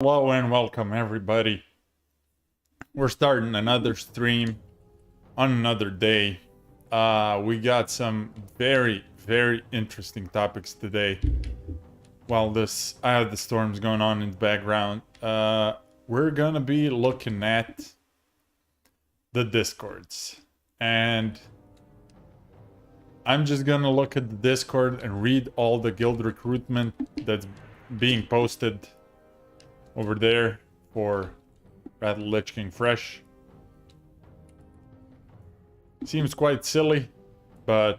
Hello and welcome everybody. We're starting another stream on another day. We got some very interesting topics today. While I have the storms going on in the background, we're gonna be looking at the discords, and I'm just gonna look at the Discord and read all the guild recruitment that's being posted over there for Lich King Fresh. Seems quite silly, but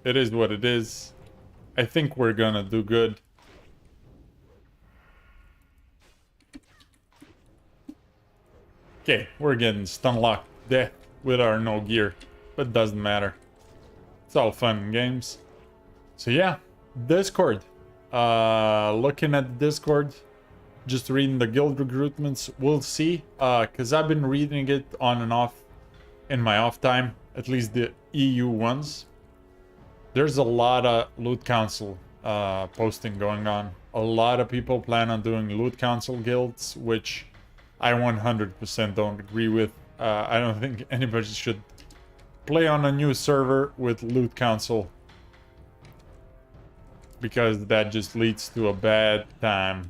it is what it is. I think we're gonna do good. Okay, we're getting stun locked death with our no gear, but it doesn't matter. It's all fun and games. So yeah, Discord. Looking at the Discord, just reading the guild recruitments. We'll see, because I've been reading it on and off in my off time, at least the EU ones. There's a lot of loot council posting going on. A lot of people plan on doing loot council guilds, which I 100% don't agree with. I don't think anybody should play on a new server with loot council, because that just leads to a bad time.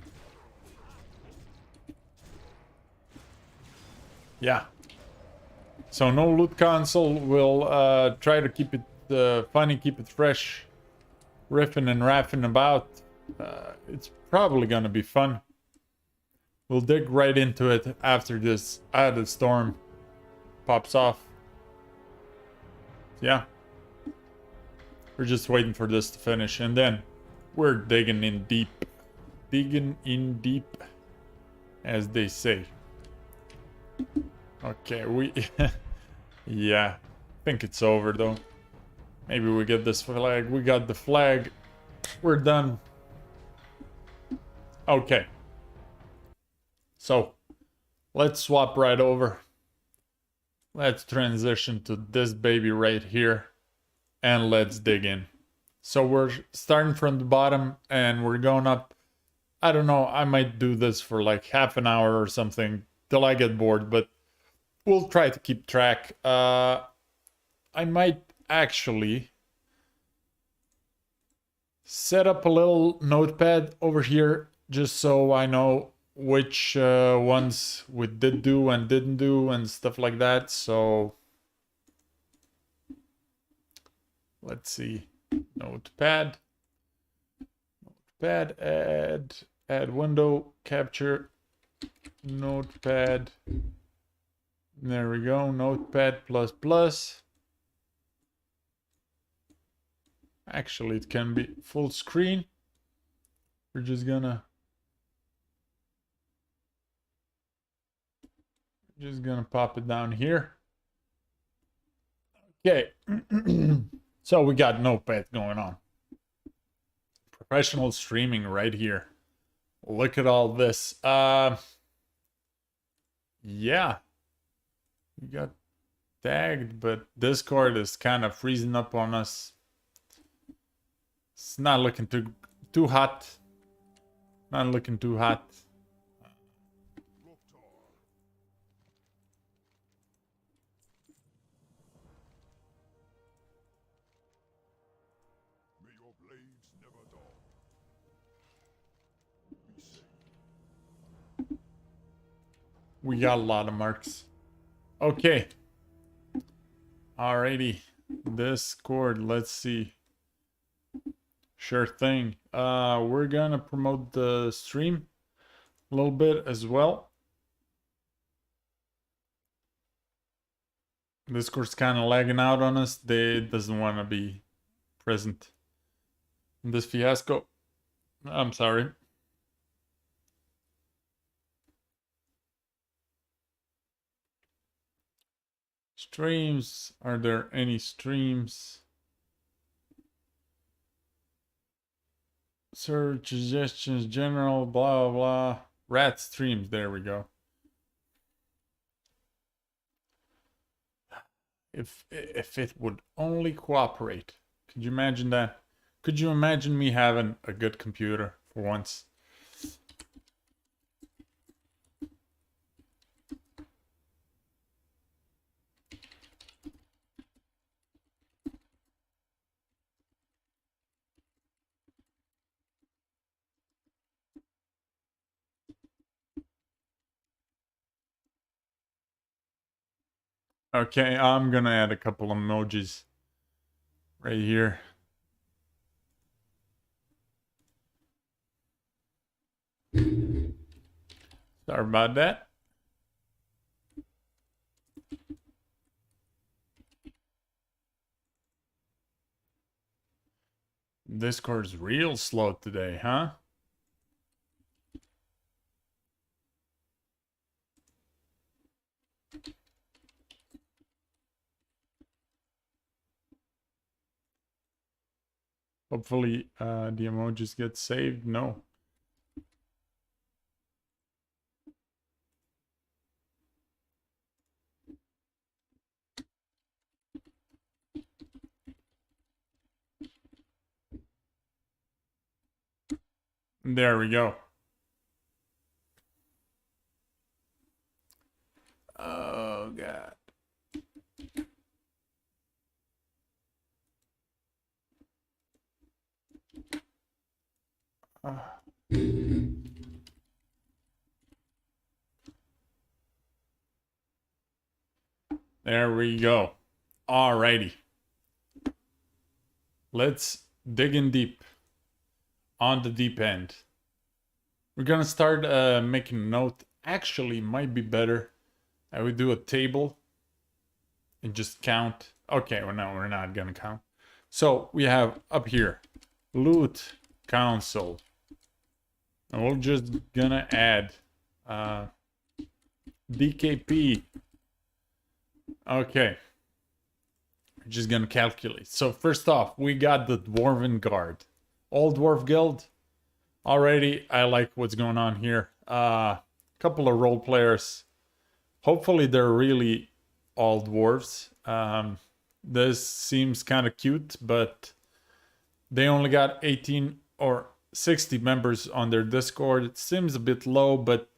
Yeah. So no loot council. We'll try to keep it funny, keep it fresh, riffing and raffing about. It's probably gonna be fun. We'll dig right into it after this added storm pops off. Yeah. We're just waiting for this to finish, and then we're digging in deep. Digging in deep, as they say. Okay, yeah, I think it's over though. Maybe we get this flag. We got the flag. We're done. Okay. So, let's swap right over. Let's transition to this baby right here. And let's dig in. So we're starting from the bottom and we're going up. I don't know, I might do this for like half an hour or something till I get bored, but we'll try to keep track. I might actually set up a little notepad over here just so I know which ones we did do and didn't do and stuff like that. So let's see. Notepad, add window, capture, notepad. There we go, notepad ++. Actually, it can be full screen. We're just gonna pop it down here. Okay. So we got notepad going on. Professional streaming right here. Look at all this. Yeah. We got tagged, but Discord is kind of freezing up on us. It's not looking too hot. Not looking too hot. We got a lot of marks. Okay. Alrighty. Discord, let's see. Sure thing. We're gonna promote the stream a little bit as well. Discord's kind of lagging out on us. They doesn't want to be present in this fiasco. I'm sorry. Streams. Are there any streams? Search suggestions, general, blah, blah. Rat streams. There we go. If it would only cooperate. Could you imagine that? Could you imagine me having a good computer for once? Okay, I'm gonna add a couple emojis right here. Sorry about that. Discord's real slow today, huh? Hopefully the emojis get saved. No. There we go. Oh, God. There we go. Alrighty. Let's dig in deep. On the deep end. We're gonna start making a note. Actually, might be better. I would do a table and just count. Okay, well, no, we're not gonna count. So we have up here, loot council. And we're just gonna add DKP. Okay. We're just gonna calculate. So first off, we got the Dwarven Guard. All Dwarf Guild. Already, I like what's going on here. Couple of role players. Hopefully they're really all dwarves. This seems kind of cute, but they only got 18 or 60 members on their Discord. It seems a bit low, but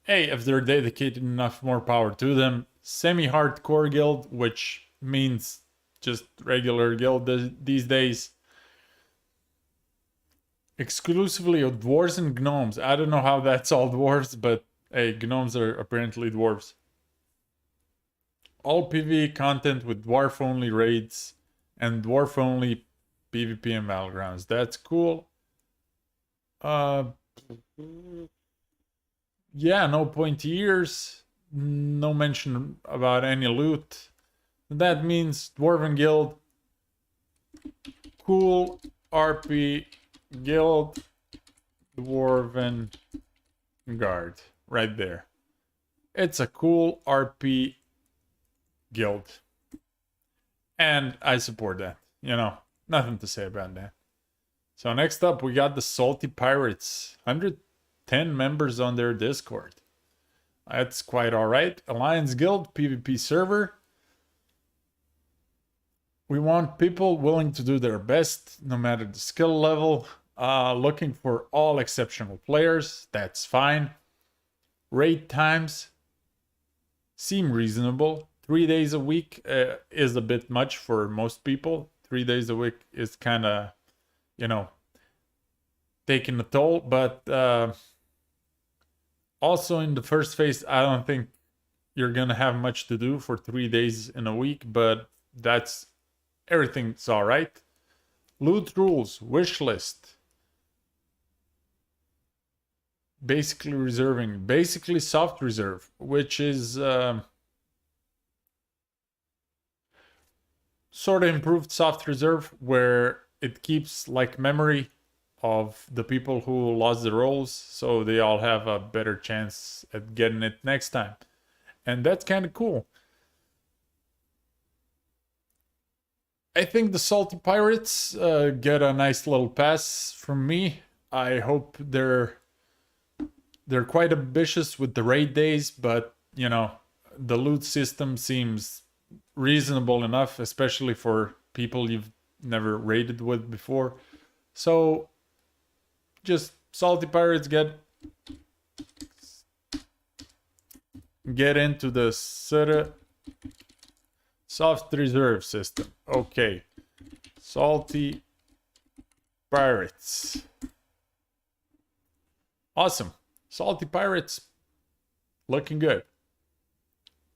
hey, if they're dedicated enough, more power to them. Semi-hardcore guild, which means just regular guild these days. Exclusively of dwarves and gnomes. I don't know how that's all dwarves, but hey, gnomes are apparently dwarves. All PvE content with dwarf-only raids and dwarf-only PvP and battlegrounds. That's cool. Yeah, no pointy ears. No mention about any loot. That means Dwarven Guild. Cool RP Guild. Dwarven Guard. Right there. It's a cool RP guild. And I support that. You know, nothing to say about that. So next up, we got the Salty Pirates. 110 members on their Discord. That's quite alright. Alliance Guild, PvP server. We want people willing to do their best, no matter the skill level. Looking for all exceptional players. That's fine. Raid times seem reasonable. 3 days a week is a bit much for most people. 3 days a week is kind of, you know, taking a toll. But also in the first phase, I don't think you're going to have much to do for 3 days in a week. But that's everything's all right. Loot rules, wish list. Basically reserving, basically soft reserve, which is sort of improved soft reserve, where it keeps like memory of the people who lost the roles, so they all have a better chance at getting it next time. And that's kind of cool. I think the Salty Pirates get a nice little pass from me. I hope they're quite ambitious with the raid days, but you know, the loot system seems reasonable enough, especially for people you've never raided with before. So just Salty Pirates get into the soft reserve system. Okay. Salty Pirates. Awesome. Salty Pirates looking good.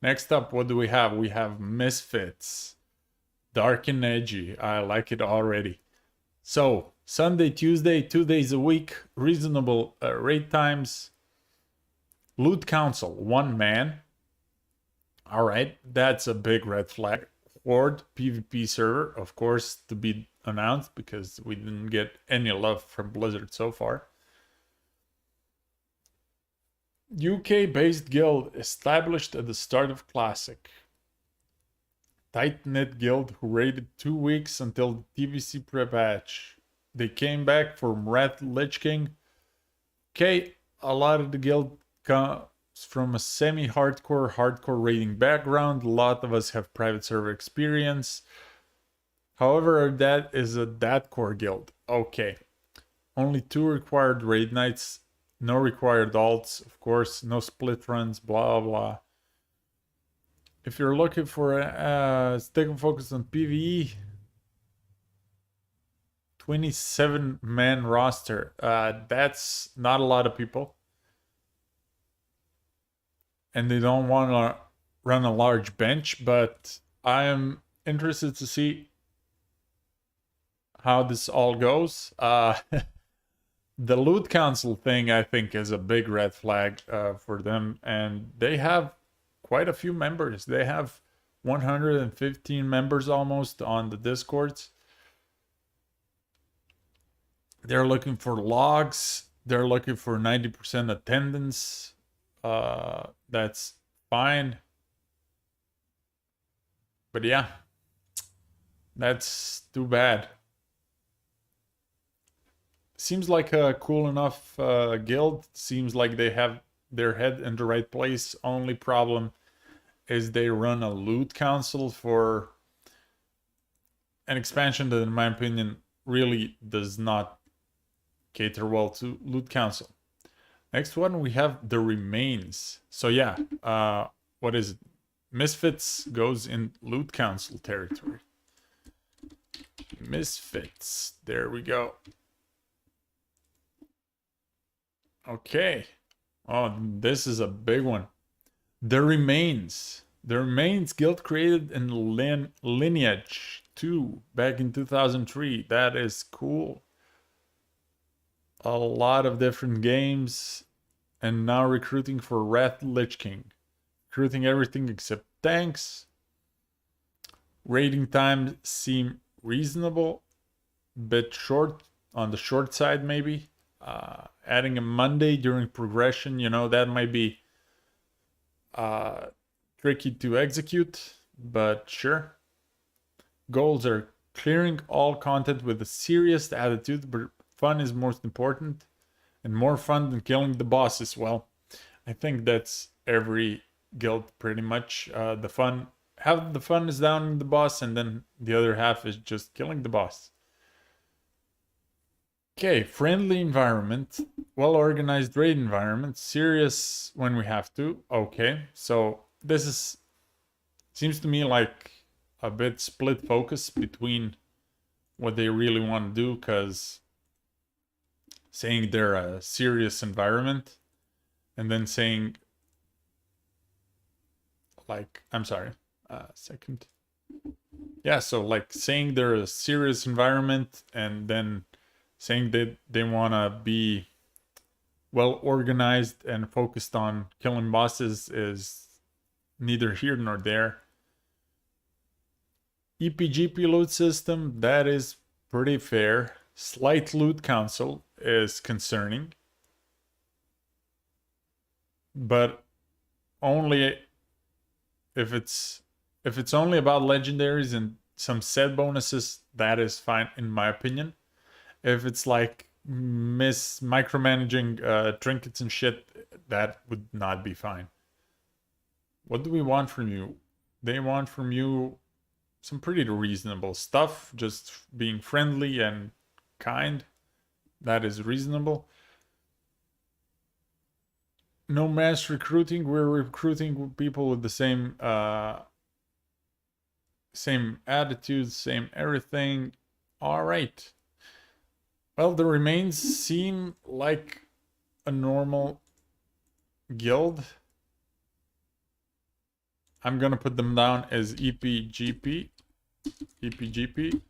Next up, what do we have? We have Misfits. Dark and edgy. I like it already. So, Sunday, Tuesday, 2 days a week, reasonable raid times. Loot Council, 1 man. Alright, that's a big red flag. Horde PvP server, of course, to be announced because we didn't get any love from Blizzard so far. UK-based guild established at the start of Classic. Tight-knit guild who raided 2 weeks until the TVC pre-patch. They came back from Red Lich King. Okay, a lot of the guild comes from a semi-hardcore, hardcore raiding background. A lot of us have private server experience. However, that is a core guild. Okay. Only 2 required raid nights. No required alts, of course. No split runs, blah, blah. If you're looking for a stick and focus on PvE, 27-man roster. That's not a lot of people. And they don't want to run a large bench, but I am interested to see how this all goes. The Loot Council thing, I think, is a big red flag for them, and they have quite a few members. They have 115 members almost on the Discords. They're looking for logs. They're looking for 90% attendance. That's fine. But yeah, that's too bad. Seems like a cool enough guild. Seems like they have their head in the right place. Only problem is they run a loot council for an expansion that, in my opinion, really does not cater well to loot council. Next one, we have the remains. So yeah, what is it? Misfits goes in loot council territory. Misfits, there we go. Okay. Oh, this is a big one. The Remains. The Remains guild created in Lineage 2 back in 2003. That is cool. A lot of different games. And now recruiting for Red Lich King. Recruiting everything except tanks. Raiding times seem reasonable. Bit short, on the short side maybe. Adding a Monday during progression, you know, that might be tricky to execute, but sure. Goals are clearing all content with a serious attitude, but fun is most important, and more fun than killing the bosses. Well, I think that's every guild pretty much. Half the fun is downing the boss, and then the other half is just killing the boss. Okay, friendly environment, well-organized raid environment, serious when we have to. Okay, so this seems to me like a bit split focus between what they really want to do, because saying they're a serious environment and then saying, like, I'm sorry, second. Yeah, so like saying they're a serious environment and then saying that they want to be well organized and focused on killing bosses is neither here nor there. EPGP loot system, that is pretty fair. Slight loot council is concerning, but only if it's only about legendaries and some set bonuses, that is fine in my opinion. If it's like micromanaging trinkets and shit, that would not be fine. What do we want from you? They want from you some pretty reasonable stuff, just being friendly and kind. That is reasonable. No mass recruiting. We're recruiting people with the same attitudes, same everything. All right. Well, the Remains seem like a normal guild. I'm gonna put them down as EPGP. EPGP.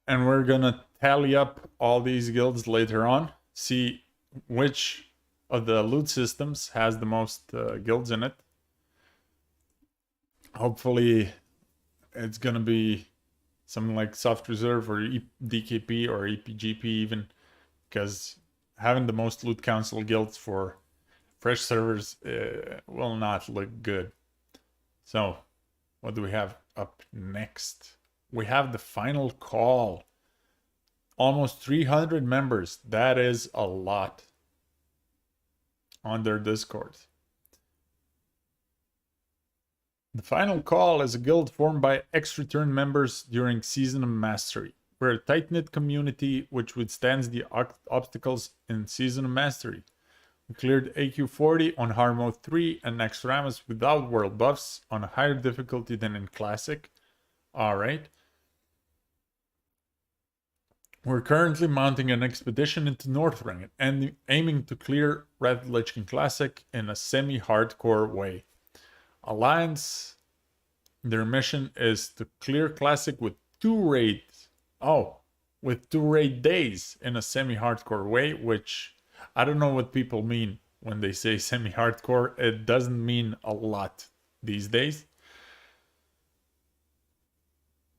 And we're gonna tally up all these guilds later on. See which of the loot systems has the most guilds in it. Hopefully it's gonna be something like Soft Reserve or DKP or EPGP even, because having the most loot council guilds for fresh servers will not look good. So what do we have up next? We have the final call. Almost 300 members. That is a lot on their Discord. The final call is a guild formed by ex-return members during Season of Mastery. We're a tight-knit community which withstands the obstacles in Season of Mastery. We cleared AQ 40 on hard mode 3 and next Ramus without world buffs on a higher difficulty than in Classic. Alright. We're currently mounting an expedition into Northrang and aiming to clear Red Lich King Classic in a semi-hardcore way. Alliance, their mission is to clear Classic with 2 raids. Oh, with 2 raid days in a semi-hardcore way, which I don't know what people mean when they say semi-hardcore. It doesn't mean a lot these days.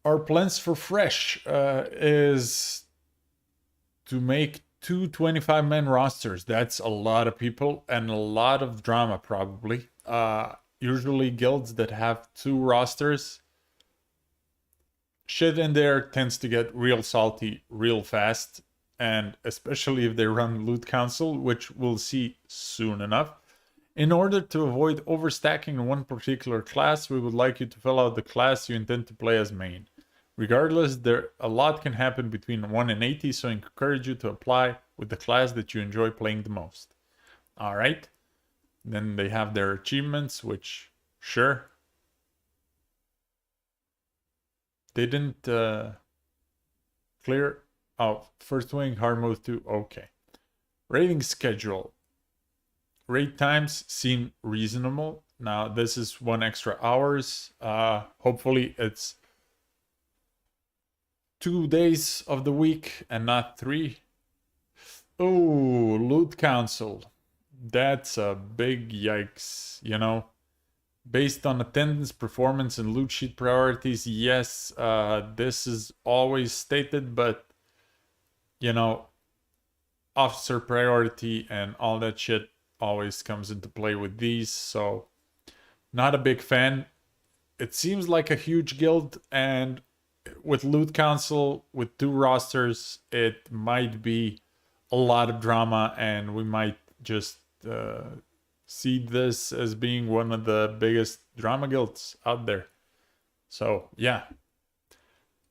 Our plans for Fresh is to make 2 25-man rosters. That's a lot of people and a lot of drama probably. Usually guilds that have 2 rosters, shit in there tends to get real salty real fast, and especially if they run loot council, which we'll see soon enough. In order to avoid overstacking in one particular class, we would like you to fill out the class you intend to play as main. Regardless, a lot can happen between 1 and 80, so I encourage you to apply with the class that you enjoy playing the most. Alright. Then they have their achievements, which, sure. They didn't clear. Oh, first wing, hard mode 2. Okay. Raiding schedule. Raid times seem reasonable. Now, this is 1 extra hours. Hopefully, it's 2 days of the week and not 3. Oh, loot council. That's a big yikes, you know. Based on attendance, performance, and loot sheet priorities, yes, this is always stated, but, you know, officer priority and all that shit always comes into play with these, so not a big fan. It seems like a huge guild, and with loot council, with 2 rosters, it might be a lot of drama, and we might just see this as being one of the biggest drama guilds out there. So yeah,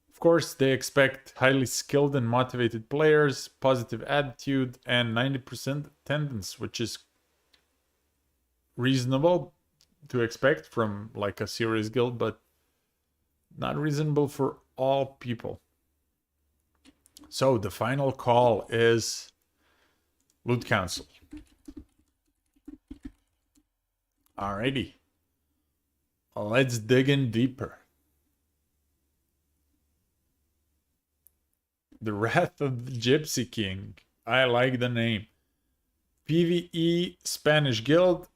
of course they expect highly skilled and motivated players, positive attitude, and 90% attendance, which is reasonable to expect from like a serious guild, but not reasonable for all people. So the final call is loot council. Alrighty, let's dig in deeper. The Wrath of the Gypsy King. I like the name. PvE Spanish Guild.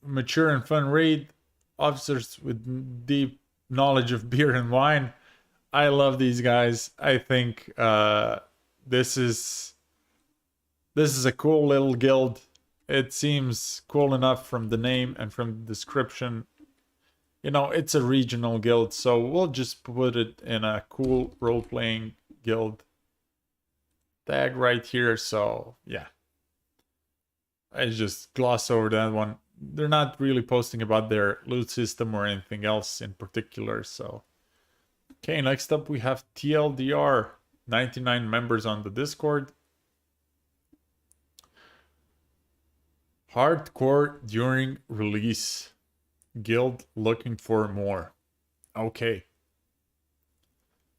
Mature and fun raid. Officers with deep knowledge of beer and wine. I love these guys. I think this is a cool little guild. It seems cool enough from the name and from the description. You know, it's a regional guild, so we'll just put it in a cool role-playing guild tag right here. So yeah, I just gloss over that one. They're not really posting about their loot system or anything else in particular. So okay, next up we have TLDR, 99 members on the Discord. Hardcore during release. Guild looking for more. Okay.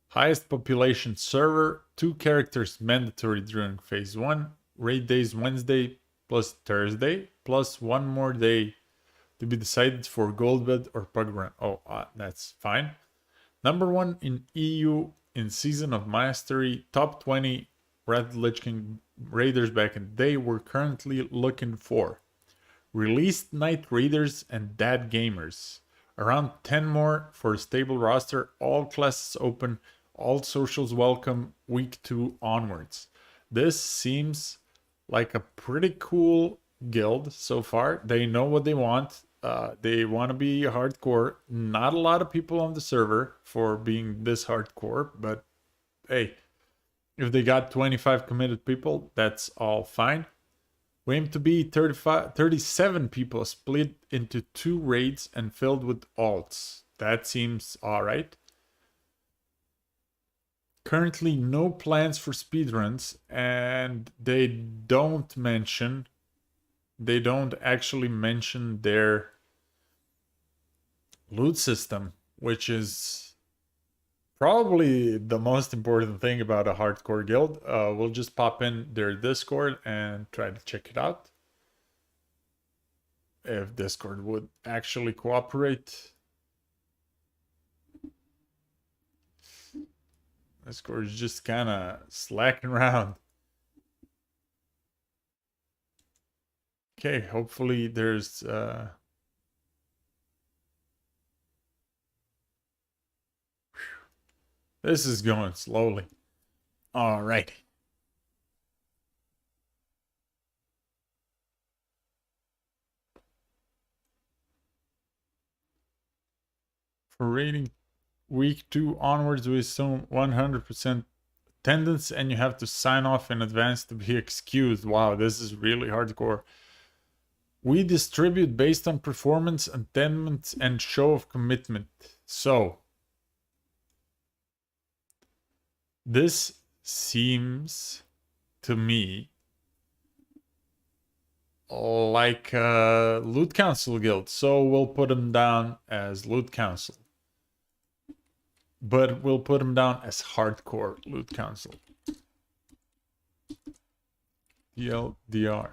Highest population server. 2 characters mandatory during phase 1. Raid days Wednesday plus Thursday, plus one more day to be decided for Goldbed or Pug Run. Oh, that's fine. Number 1 in EU in Season of Mastery, top 20 Red Lich King Raiders back in the day we're currently looking for. Released Night Raiders and Dead Gamers. Around 10 more for a stable roster, all classes open, all socials welcome, week 2 onwards. This seems like a pretty cool guild so far. They know what they want. They want to be hardcore. Not a lot of people on the server for being this hardcore, but hey, if they got 25 committed people, that's all fine. We aim to be 37 people split into 2 raids and filled with alts. That seems alright. Currently no plans for speedruns, and they don't actually mention their loot system, which is probably the most important thing about a hardcore guild. We'll just pop in their Discord and try to check it out. If Discord would actually cooperate. Discord is just kind of slacking around. Okay, hopefully there's... This is going slowly. Alrighty. For rating week 2 onwards, we assume 100% attendance and you have to sign off in advance to be excused. Wow, this is really hardcore. We distribute based on performance, attendance, and show of commitment. So, this seems to me like a Loot Council guild. So we'll put them down as Loot Council. But we'll put them down as Hardcore Loot Council. TLDR.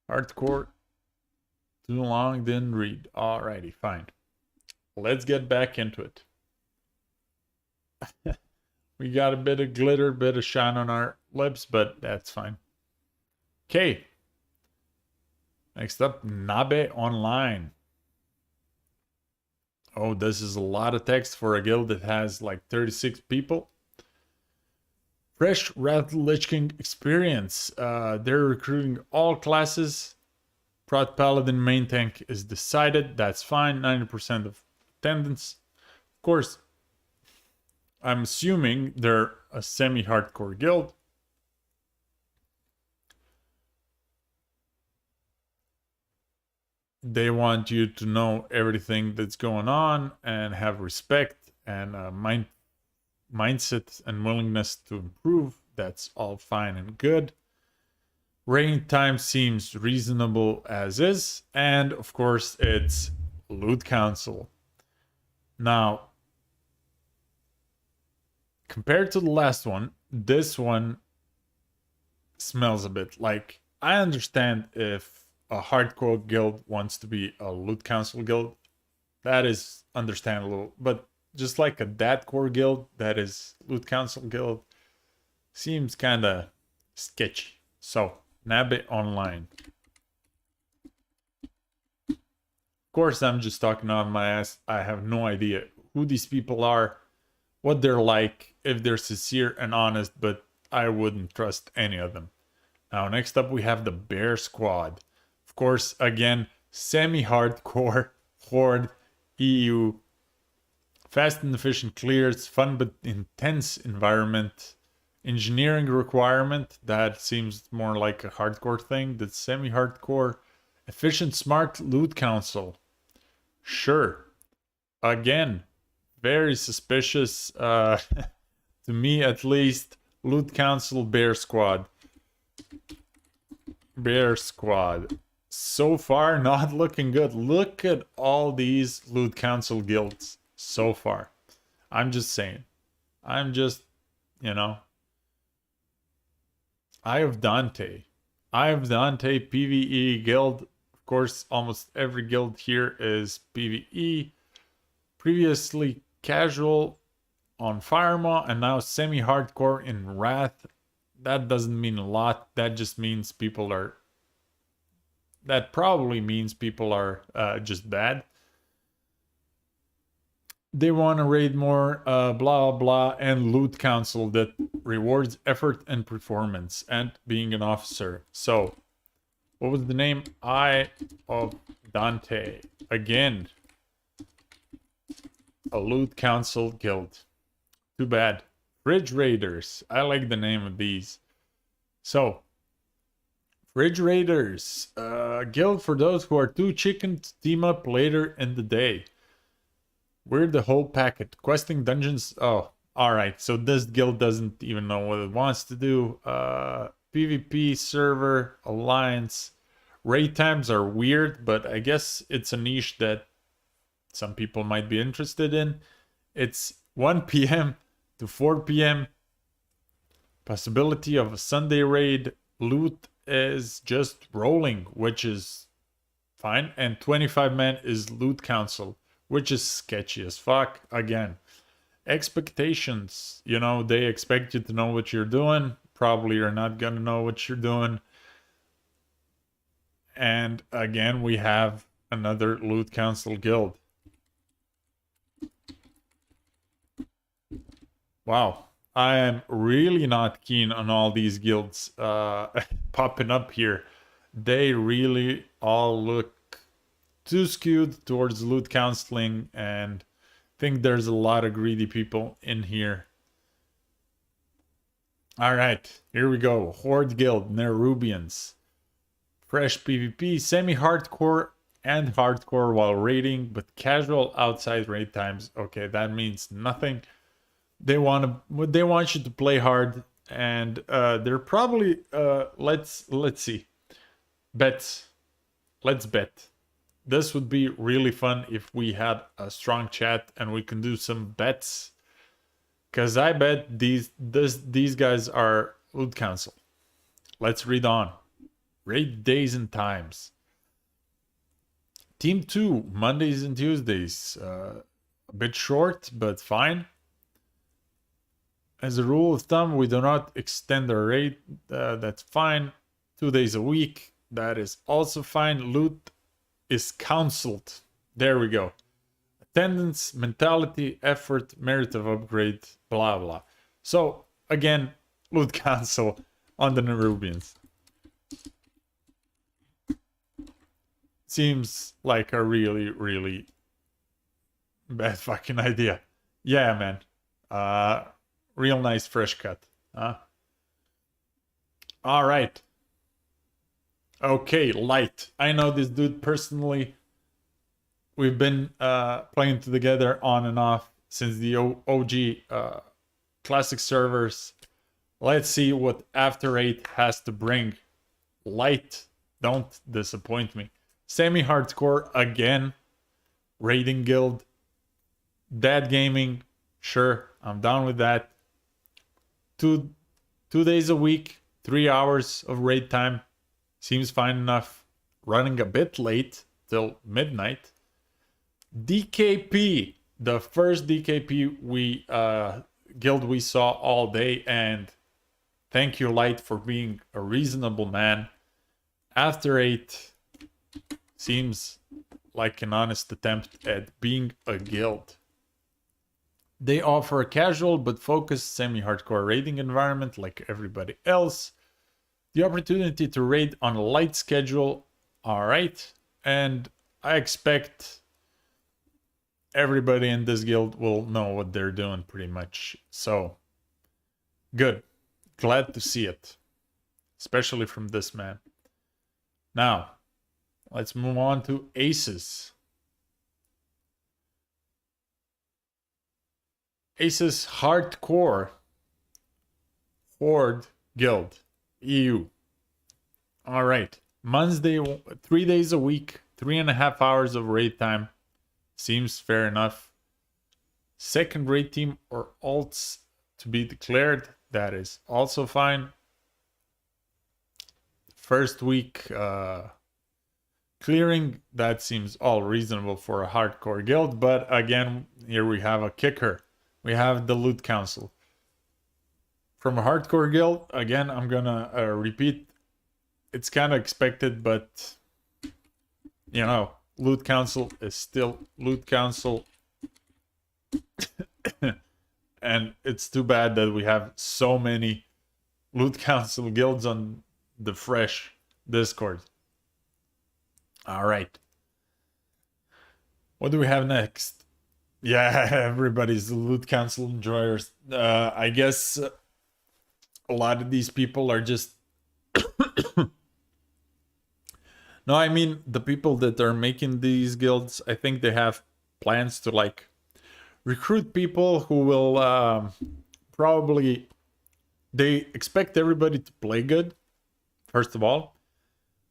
Hardcore. Too long, didn't read. Alrighty, fine. Let's get back into it. We got a bit of glitter, bit of shine on our lips, but that's fine. Okay. Next up, Nabe Online. Oh, this is a lot of text for a guild that has like 36 people. Fresh Lich King experience. They're recruiting all classes. Prot Paladin main tank is decided. That's fine. 90% of attendance. Of course, I'm assuming they're a semi-hardcore guild. They want you to know everything that's going on and have respect and mindset and willingness to improve. That's all fine and good. Rain time seems reasonable as is. And of course, it's Loot Council. Now, compared to the last one, this one smells a bit like... I understand if a hardcore guild wants to be a Loot Council guild. That is understandable. But just like a deadcore guild that is Loot Council guild seems kind of sketchy. So, Nabe Online. Of course, I'm just talking out my ass. I have no idea who these people are, what they're like, if they're sincere and honest, but I wouldn't trust any of them. Now, next up, we have the Bear Squad. Of course, again, semi-hardcore, Horde, EU, fast and efficient clears, fun but intense environment, engineering requirement, that seems more like a hardcore thing, that's semi-hardcore, efficient smart Loot Council. Sure. Again, very suspicious, to me at least, Loot Council Bear Squad. Bear Squad. So far, not looking good. Look at all these Loot Council guilds so far. I'm just saying. I'm just, you know. Eye of Dante. I have Dante PvE guild. Of course, almost every guild here is PvE. Previously casual on Firemaw and now semi-hardcore in Wrath. That doesn't mean a lot. That just means people are... That probably means people are just bad. They want to raid more, blah blah, and loot council that rewards effort and performance and being an officer. So, what was the name? Eye of Dante. Again, a loot council guild. Too bad. Fridge Raiders. I like the name of these. So, Fridge Raiders. Guild for those who are too chicken to team up later in the day. We're the whole packet. Questing dungeons. Oh, alright. So this guild doesn't even know what it wants to do. PvP, server, alliance. Raid times are weird, but I guess it's a niche that some people might be interested in. It's 1 p.m. to 4 p.m. Possibility of a Sunday raid. Loot is just rolling, which is fine. And 25 man is loot council, which is sketchy as fuck. Again, expectations. You know, they expect you to know what you're doing. Probably you're not gonna know what you're doing. And again, we have another loot council guild. Wow. I am really not keen on all these guilds popping up here. They really all look too skewed towards loot counseling, and I think there's a lot of greedy people in here. Alright, here we go. Horde Guild, Nerubians. Fresh PvP, semi-hardcore and hardcore while raiding, but casual outside raid times. Okay, that means nothing. They want you to play hard, and they're probably let's see. Bets. Let's bet. This would be really fun if we had a strong chat and we can do some bets. Cause I bet these guys are loot council. Let's read on. Raid days and times. Team 2, Mondays and Tuesdays. A bit short, but fine. As a rule of thumb, we do not extend our raid. That's fine. 2 days a week. That is also fine. Loot is counseled. There we go. Attendance, mentality, effort, merit of upgrade, blah blah. So again, loot council on the Nerubians. Seems like a really bad fucking idea. Yeah, man. Real nice fresh cut. Huh? All right. Okay, Light. I know this dude personally. We've been playing together on and off since the OG classic servers. Let's see what After 8 has to bring. Light, don't disappoint me. Semi-hardcore again. Raiding guild. Dad gaming. Sure, I'm down with that. Two days a week, 3 hours of raid time. Seems fine enough. Running a bit late till midnight. DKP, the first DKP guild we saw all day, and thank you, Light, for being a reasonable man. After 8 seems like an honest attempt at being a guild. They offer a casual but focused semi-hardcore raiding environment like everybody else. The opportunity to raid on a light schedule, alright, and I expect everybody in this guild will know what they're doing pretty much. So, good. Glad to see it. Especially from this man. Now, let's move on to Aces. Aces Hardcore Horde Guild EU. All right, Monday, 3 days a week, 3.5 hours of raid time. Seems fair enough. Second raid team or alts to be declared. That is also fine. first week clearing, that seems all reasonable for a hardcore guild. But again, here we have a kicker. We have the loot council. From a hardcore guild, again, I'm gonna repeat, it's kind of expected, but you know, loot council is still loot council. And it's too bad that we have so many loot council guilds on the Fresh Discord. All right. What do we have next? Yeah, everybody's loot council enjoyers. I guess a lot of these people are just no, I mean the people that are making these guilds, I think they have plans to like recruit people who will probably, they expect everybody to play good. First of all,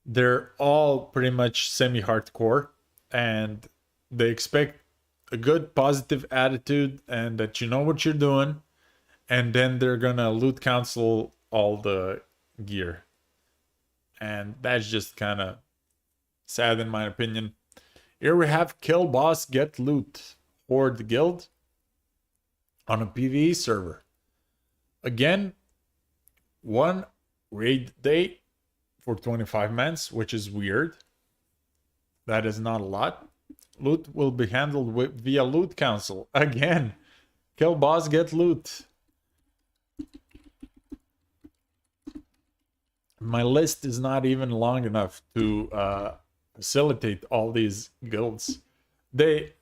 they're all pretty much semi-hardcore, and they expect a good positive attitude and that you know what you're doing, and then they're gonna loot council all the gear, and that's just kind of sad in my opinion. Here we have kill boss get loot horde guild on a PvE server. Again, one raid day for 25 mans, which is weird. That is not a lot. Loot will be handled via loot council. Again, kill boss get loot. My list is not even long enough to facilitate all these guilds. They,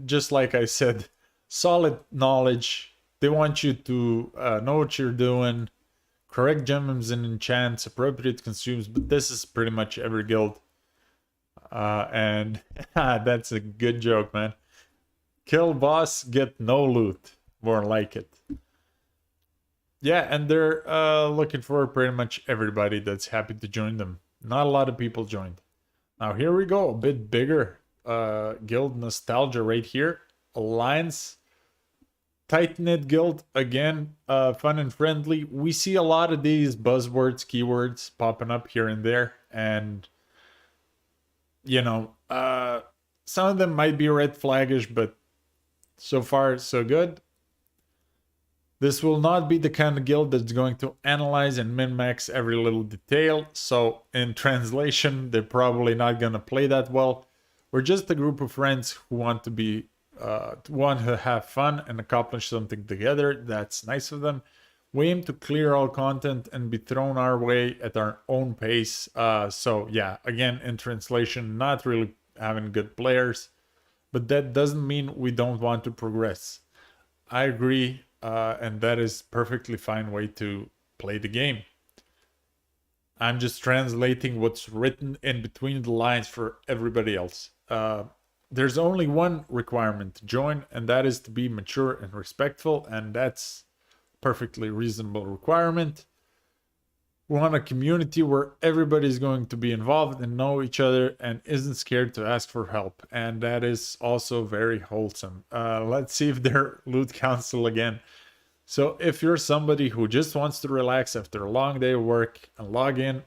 just like I said, solid knowledge. They want you to know what you're doing, correct gems and enchants, appropriate consumes, but this is pretty much every guild. And that's a good joke, man. Kill boss, get no loot. More like it. Yeah, and they're looking for pretty much everybody that's happy to join them. Not a lot of people joined. Now here we go, a bit bigger guild nostalgia right here. Alliance, tight-knit guild, again, fun and friendly. We see a lot of these buzzwords, keywords popping up here and there, and you know, some of them might be red flaggish, but so far so good. This will not be the kind of guild that's going to analyze and min-max every little detail, so in translation, they're probably not going to play that well. We're just a group of friends who want to be, want to have fun and accomplish something together. That's nice of them. We aim to clear all content and be thrown our way at our own pace. So yeah, again, in translation, not really having good players, but that doesn't mean we don't want to progress. I agree. And that is perfectly fine way to play the game. I'm just translating what's written in between the lines for everybody else. There's only one requirement to join, and that is to be mature and respectful, and that's perfectly reasonable requirement. We want a community where everybody's going to be involved and know each other and isn't scared to ask for help, and that is also very wholesome. Let's see if they're loot council again. So if you're somebody who just wants to relax after a long day of work and log in,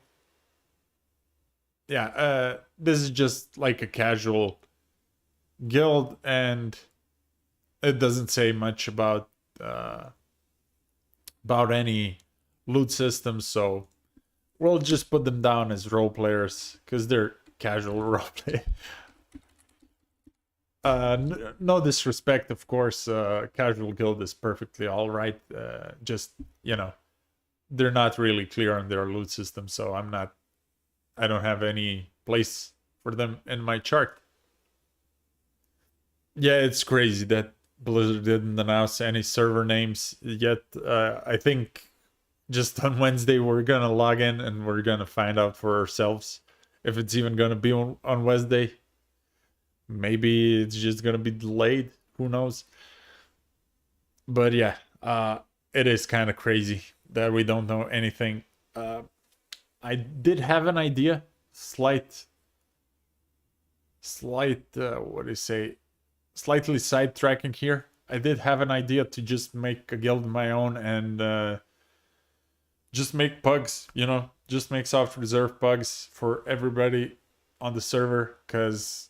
yeah, this is just like a casual guild, and it doesn't say much about any loot systems, so we'll just put them down as role players because they're casual role play. No disrespect, of course. Casual guild is perfectly all right. Just, you know, they're not really clear on their loot system, so I don't have any place for them in my chart. Yeah, it's crazy that Blizzard didn't announce any server names yet. I think just on Wednesday we're gonna log in and we're gonna find out for ourselves if it's even gonna be on Wednesday. Maybe it's just gonna be delayed, who knows. But yeah, it is kind of crazy that we don't know anything. I did have an idea, slight what do you say, slightly sidetracking here. I did have an idea to just make a guild of my own and just make pugs, you know, just make soft reserve pugs for everybody on the server, because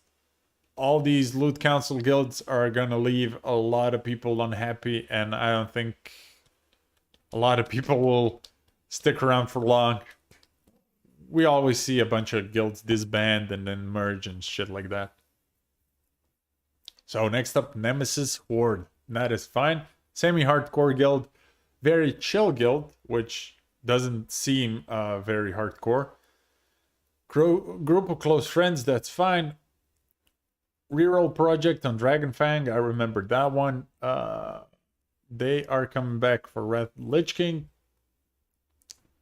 all these loot council guilds are gonna leave a lot of people unhappy, and I don't think a lot of people will stick around for long. We always see a bunch of guilds disband and then merge and shit like that. So next up, Nemesis Horde. That is fine. Semi-hardcore guild. Very chill guild, which doesn't seem very hardcore. Group of close friends, that's fine. Reroll project on Dragonfang, I remember that one. They are coming back for Wrath Lich King.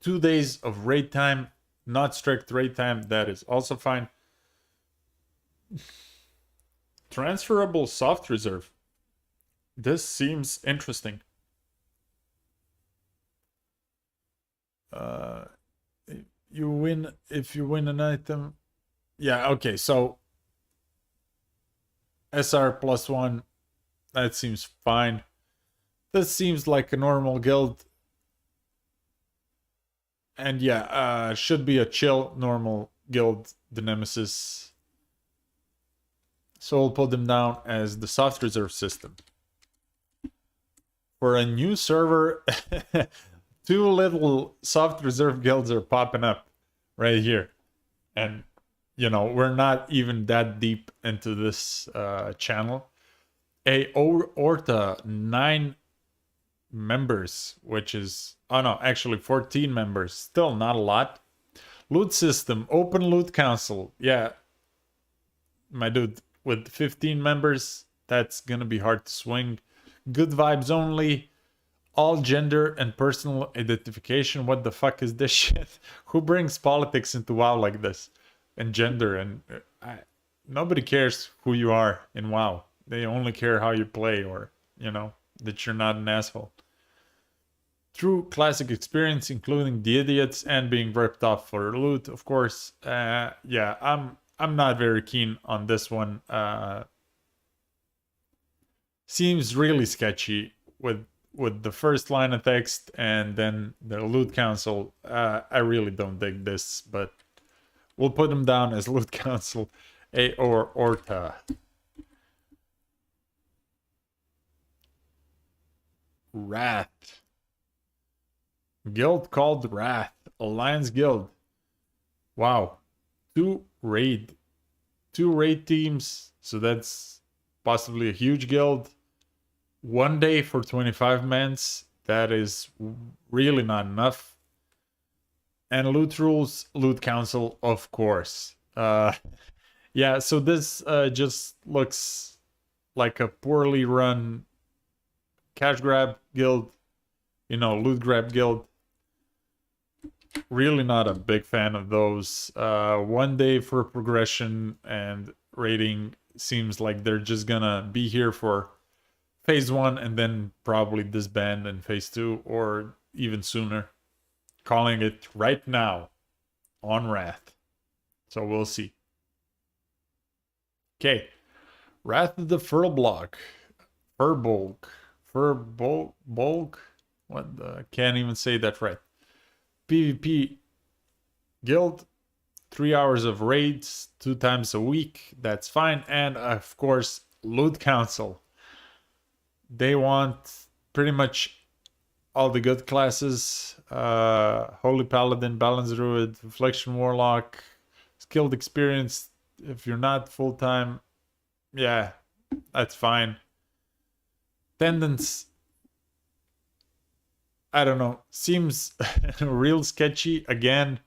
2 days of raid time, not strict raid time, that is also fine. Transferable soft reserve. This seems interesting. If you win an item. Yeah, okay, so SR +1, that seems fine. This seems like a normal guild. And yeah, should be a chill, normal guild, the Nemesis. So we'll put them down as the soft reserve system. For a new server, 2 little soft reserve guilds are popping up right here. And, you know, we're not even that deep into this channel. Orta, 9 members, which is, oh no, actually 14 members. Still not a lot. Loot system, open loot council. Yeah, my dude, with 15 members, that's gonna be hard to swing. Good vibes only. All gender and personal identification. What the fuck is this shit? Who brings politics into WoW like this? And gender, and nobody cares who you are in WoW. They only care how you play, or, you know, that you're not an asshole. True classic experience, including the idiots and being ripped off for loot, of course. Yeah, I'm not very keen on this one. Seems really sketchy with the first line of text and then the loot council. I really don't dig this, but we'll put them down as loot council. Orta. Wrath. Guild called Wrath. Alliance Guild. Wow. 2 raid teams. So that's possibly a huge guild. 1 day for 25 mans. That is really not enough. And loot rules, loot council, of course. Yeah, so this just looks like a poorly run cash grab guild. You know, loot grab guild. Really not a big fan of those. 1 day for progression and rating seems like they're just gonna be here for phase 1 and then probably disband in phase 2 or even sooner. Calling it right now on Wrath. So we'll see. Okay. Wrath of the Furbolg. Furbolg? What the? Can't even say that right. PvP guild, 3 hours of raids, 2 times a week. That's fine. And of course, loot council. They want pretty much all the good classes. Holy Paladin, Balance Druid, Reflection Warlock, Skilled Experience. If you're not full-time, yeah, that's fine. Tendance, I don't know, seems real sketchy. Again,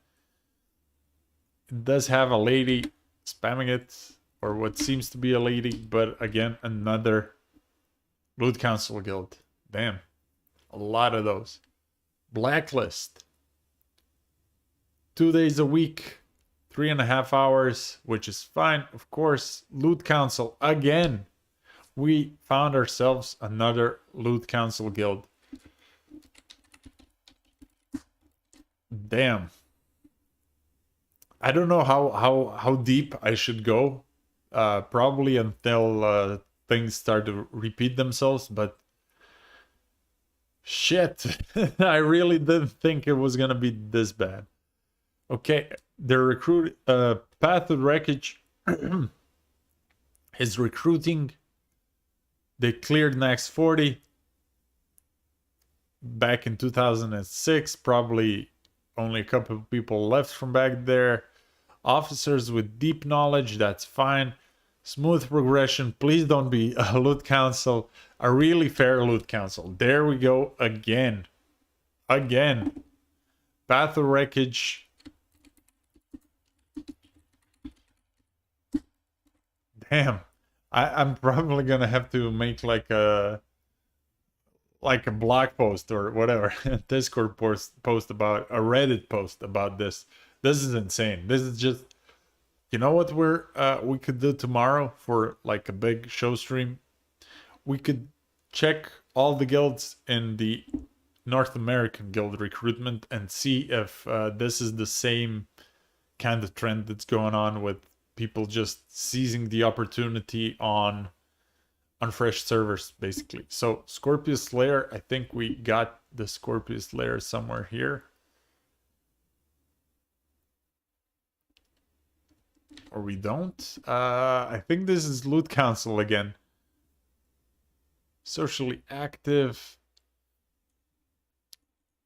it does have a lady spamming it, or what seems to be a lady, but again, another loot council guild. Damn, a lot of those. Blacklist, 2 days a week, 3.5 hours, which is fine, of course. Loot council, again, we found ourselves another loot council guild. Damn. I don't know how deep I should go. Probably until things start to repeat themselves, but Shit. I really didn't think it was gonna be this bad. Okay, the recruit Path of Wreckage is recruiting. They cleared next 40 back in 2006. Probably only a couple of people left from back there. Officers with deep knowledge, that's fine. Smooth progression. Please don't be a loot council. A really fair loot council. There we go again. Again. Path of Wreckage. Damn. I'm probably gonna have to make like a blog post or whatever, Discord post about a Reddit post about this. This is insane. This is just, you know what we could do tomorrow for like a big show stream? We could check all the guilds in the North American guild recruitment and see if this is the same kind of trend that's going on with people just seizing the opportunity on fresh servers, basically. So Scorpius Lair, I think we got the Scorpius Lair somewhere here. Or we don't. I think this is Loot Council again. Socially active.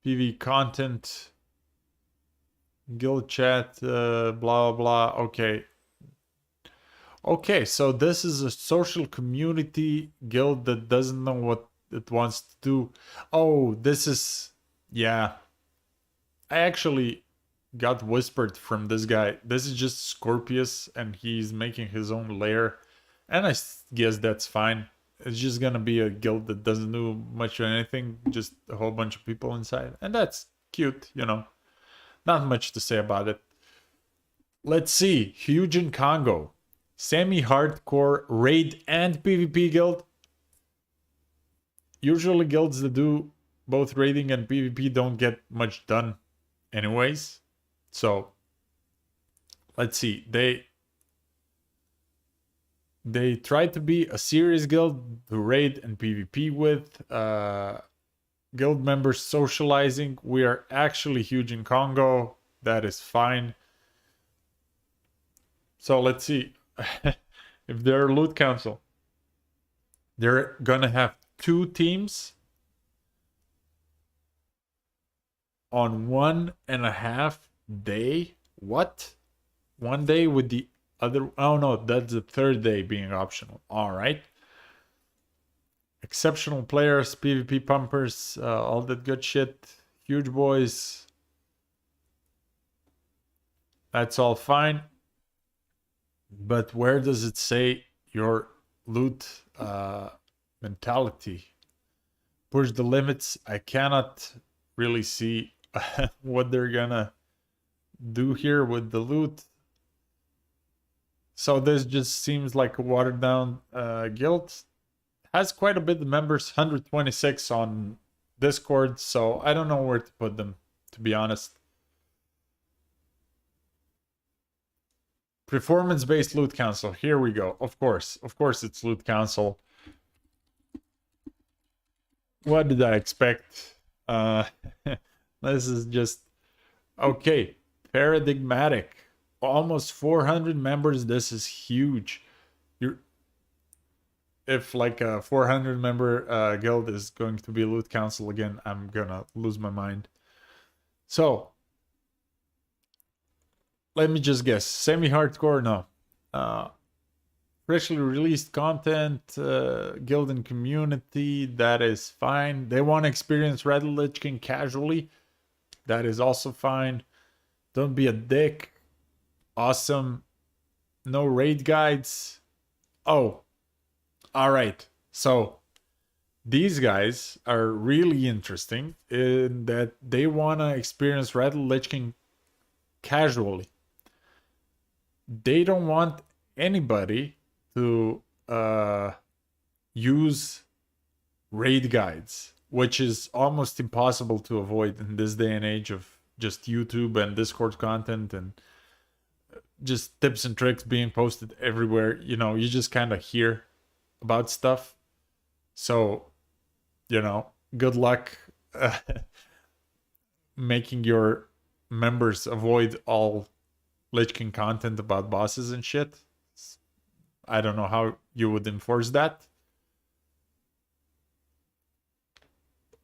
PV content. Guild chat, blah, blah. Okay. Okay, so this is a social community guild that doesn't know what it wants to do. Oh, this is... Yeah. I actually got whispered from this guy. This is just Scorpius, and he's making his own lair. And I guess that's fine. It's just gonna be a guild that doesn't do much of anything. Just a whole bunch of people inside. And that's cute, you know. Not much to say about it. Let's see. Huge in Congo. Semi-hardcore raid and PvP guild. Usually guilds that do both raiding and PvP don't get much done anyways. So let's see. They try to be a serious guild to raid and PvP with. Guild members socializing. We are actually huge in Congo. That is fine. So let's see. If they're loot council, they're gonna have 2 teams on 1.5 day. What? 1 day with the other? Oh no, that's the 3rd day being optional. All right. Exceptional players, PvP pumpers, all that good shit. Huge boys. That's all fine. But where does it say your loot mentality? Push the limits. I cannot really see what they're gonna do here with the loot. So this just seems like a watered down guild. Has quite a bit of members, 126 on Discord, so I don't know where to put them, to be honest. Performance-based loot council. Here we go. Of course it's loot council. What did I expect? This is just... Okay. Paradigmatic. Almost 400 members. This is huge. If like a 400 member guild is going to be loot council again, I'm gonna lose my mind. So let me just guess. Semi-hardcore? No. Freshly released content, guild and community, that is fine. They want to experience Red Lich King casually. That is also fine. Don't be a dick. Awesome. No raid guides. Oh. Alright. So, these guys are really interesting in that they want to experience Red Lich King casually. They don't want anybody to use raid guides, which is almost impossible to avoid in this day and age of just YouTube and Discord content and just tips and tricks being posted everywhere. You know, you just kind of hear about stuff. So, you know, good luck making your members avoid all Lich King content about bosses and shit. I don't know how you would enforce that.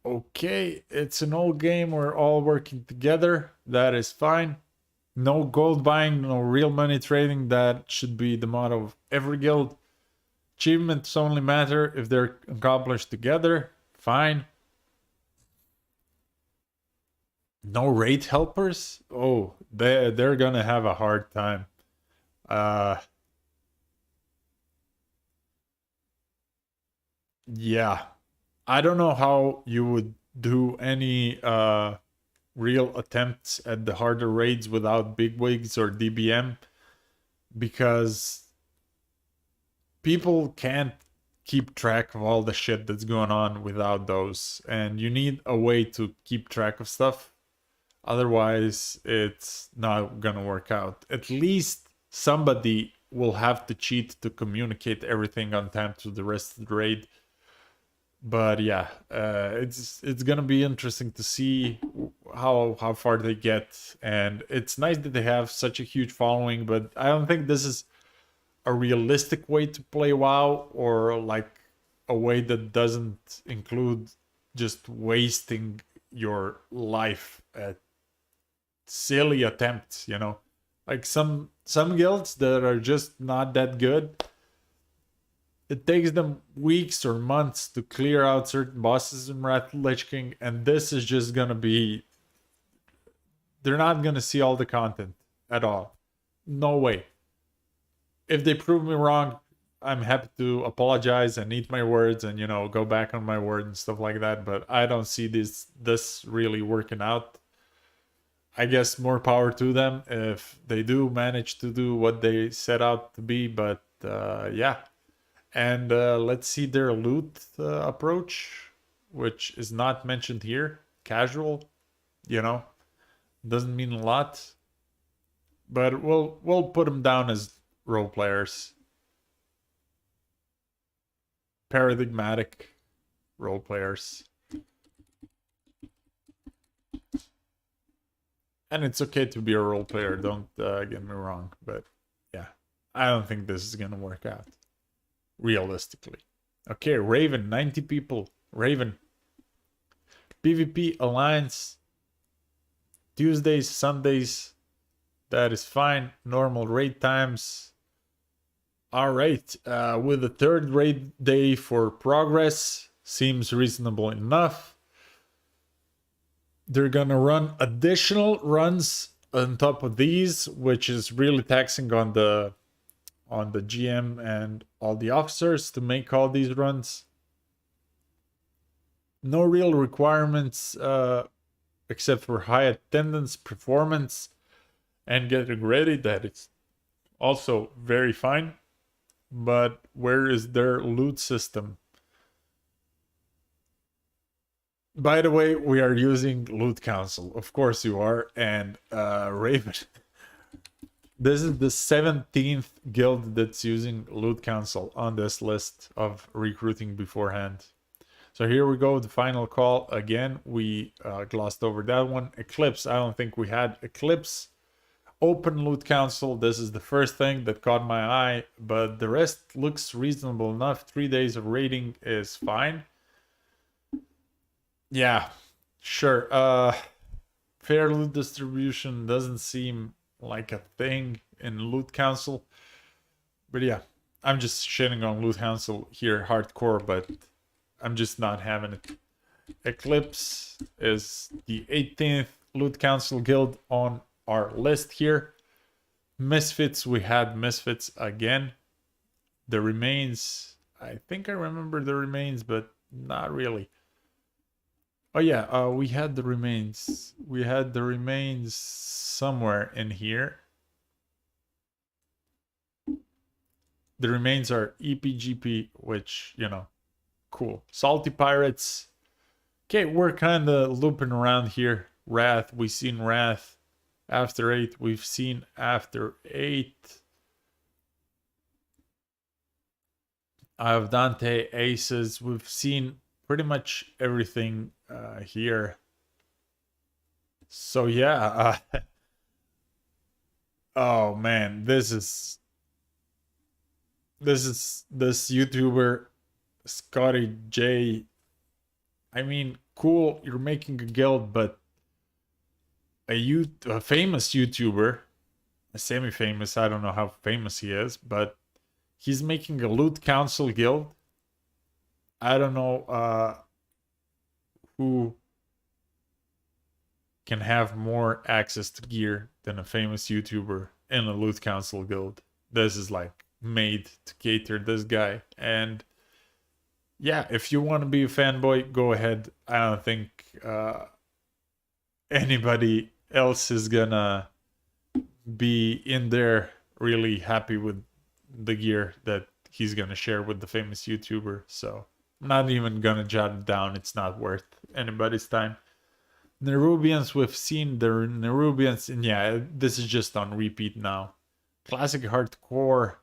Okay, it's an old game. We're all working together. That is fine. No gold buying, no real money trading. That should be the motto of every guild. Achievements only matter if they're accomplished together. Fine. No raid helpers? Oh, they're gonna have a hard time. Uh yeah. I don't know how you would do any real attempts at the harder raids without bigwigs or DBM because people can't keep track of all the shit that's going on without those, and you need a way to keep track of stuff. Otherwise, it's not gonna work out. At least somebody will have to cheat to communicate everything on time to the rest of the raid. But yeah, it's gonna be interesting to see how far they get, and it's nice that they have such a huge following. But I don't think this is a realistic way to play WoW, or like a way that doesn't include just wasting your life at silly attempts, you know. Like some guilds that are just not that good, it takes them weeks or months to clear out certain bosses in Wrath of Lich King, and this is just gonna be, they're not gonna see all the content at all. No way. If they prove me wrong, I'm happy to apologize and eat my words and, you know, go back on my word and stuff like that. But I don't see this really working out. I guess more power to them if they do manage to do what they set out to be. But yeah. And let's see their loot approach, which is not mentioned here. Casual, you know, doesn't mean a lot. But we'll put them down as role players. Paradigmatic role players. And it's okay to be a role player, don't get me wrong. But yeah, I don't think this is gonna work out realistically. Okay, Raven, 90 people. Raven. PvP Alliance. Tuesdays, Sundays. That is fine. Normal raid times. Alright, with the third raid day for progress. Seems reasonable enough. They're gonna run additional runs on top of these, which is really taxing on the GM and all the officers to make all these runs. No real requirements except for high attendance, performance, and getting ready. That is also very fine. But where is their loot system? By the way, we are using Loot Council. Of course you are. And Raven. This is the 17th guild that's using Loot Council on this list of recruiting beforehand. So here we go, the final call. Again, we glossed over that one. Eclipse, I don't think we had Eclipse. Open Loot Council, this is the first thing that caught my eye, but the rest looks reasonable enough. 3 days of raiding is fine. Yeah, sure. Fair loot distribution doesn't seem like a thing in Loot Council. But yeah, I'm just shitting on Loot Council here hardcore, but I'm just not having it. Eclipse is the 18th Loot Council guild on our list here. Misfits, we had Misfits again. The Remains, I think I remember the Remains, but not really. Oh yeah, we had the Remains. We had the Remains somewhere in here. The Remains are EPGP, which, you know, cool. Salty Pirates. Okay, we're kind of looping around here. Wrath, we've seen Wrath. After 8, we've seen After 8. I have Dante, Aces. We've seen pretty much everything here. So yeah, oh man, this this YouTuber Scotty J. I mean, cool, you're making a guild, but a famous YouTuber, a semi-famous, I don't know how famous he is, but he's making a loot council guild. I don't know who can have more access to gear than a famous YouTuber in a loot council guild. This is like made to cater this guy. And yeah, if you want to be a fanboy, go ahead. I don't think anybody else is gonna be in there really happy with the gear that he's gonna share with the famous YouTuber. So I'm not even gonna jot it down. It's not worth anybody's time. Nerubians, we've seen the Nerubians, and yeah, this is just on repeat now. Classic hardcore.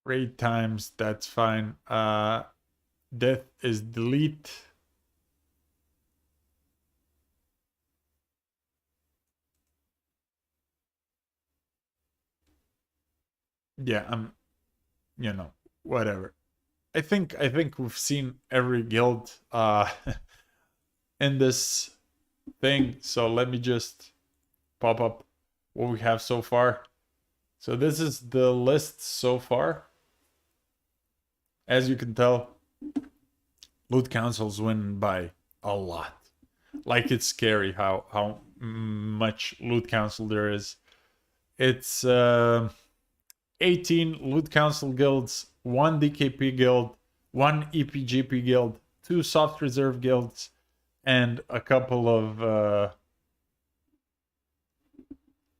Raid times, that's fine. Death is delete. Yeah, I'm, you know, whatever. I think we've seen every guild in this thing. So let me just pop up what we have so far. So this is the list so far. As you can tell, loot councils win by a lot. Like, it's scary how much loot council there is. It's 18 loot council guilds, 1 DKP guild, 1 EPGP guild, 2 soft reserve guilds, and a couple of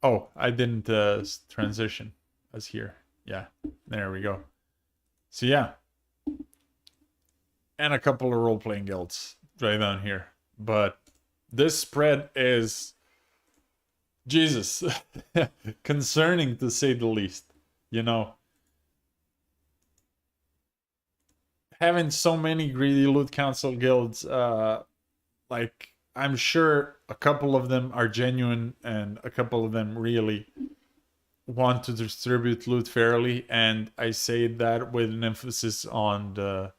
oh, I didn't transition as here. Yeah, there we go. So yeah, and a couple of role-playing guilds right down here. But this spread is, Jesus, concerning to say the least. You know, having so many greedy loot council guilds, like, I'm sure a couple of them are genuine and a couple of them really want to distribute loot fairly, and I say that with an emphasis on the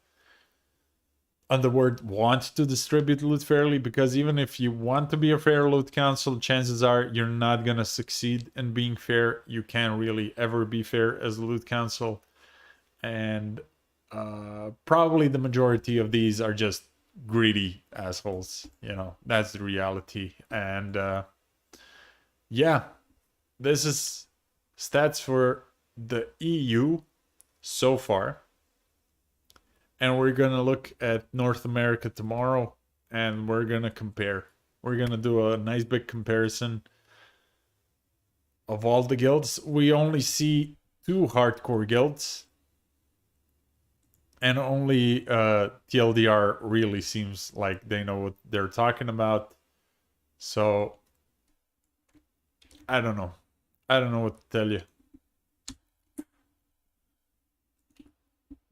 word want to distribute loot fairly, because even if you want to be a fair loot council, chances are you're not gonna succeed in being fair. You can't really ever be fair as a loot council, and probably the majority of these are just greedy assholes. You know, that's the reality. And yeah, this is stats for the EU so far. And we're going to look at North America tomorrow, and we're going to compare. We're going to do a nice big comparison of all the guilds. We only see 2 hardcore guilds, and only TLDR really seems like they know what they're talking about. So I don't know. I don't know what to tell you.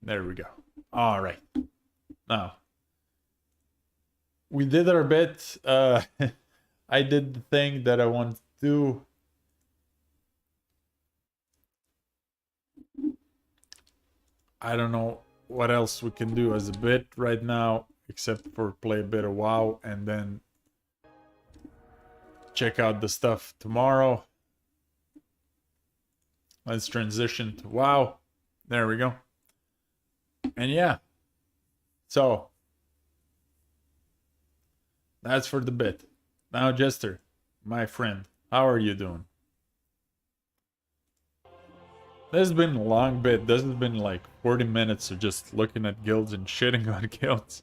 There we go. All right. Now, we did our bit. I did the thing that I wanted to do. I don't know what else we can do as a bit right now, except for play a bit of WoW and then check out the stuff tomorrow. Let's transition to WoW. There we go. And yeah, so that's for the bit. Now, Jester, my friend, how are you doing? This has been a long bit. This has been like 40 minutes of just looking at guilds and shitting on guilds.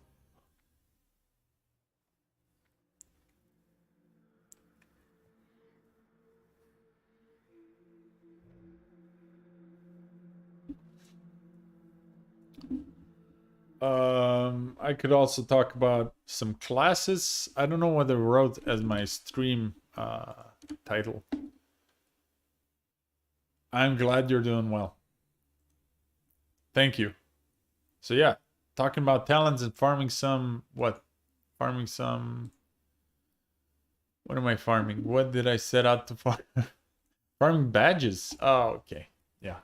I could also talk about some classes. I don't know what I wrote as my stream title. I'm glad you're doing well. Thank you. So yeah, talking about talents and farming some what? Farming some. What am I farming? What did I set out to farm? Farming badges. Oh, okay. Yeah.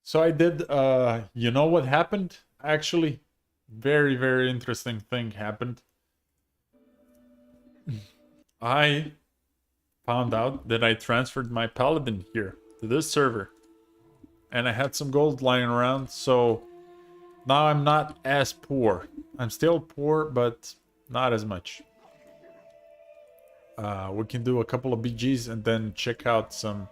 So I did. You know what happened? Actually, very very interesting thing happened. I found out that I transferred my paladin here to this server, and I had some gold lying around, so now I'm not as poor. I'm still poor, but not as much. We can do a couple of BGs and then check out some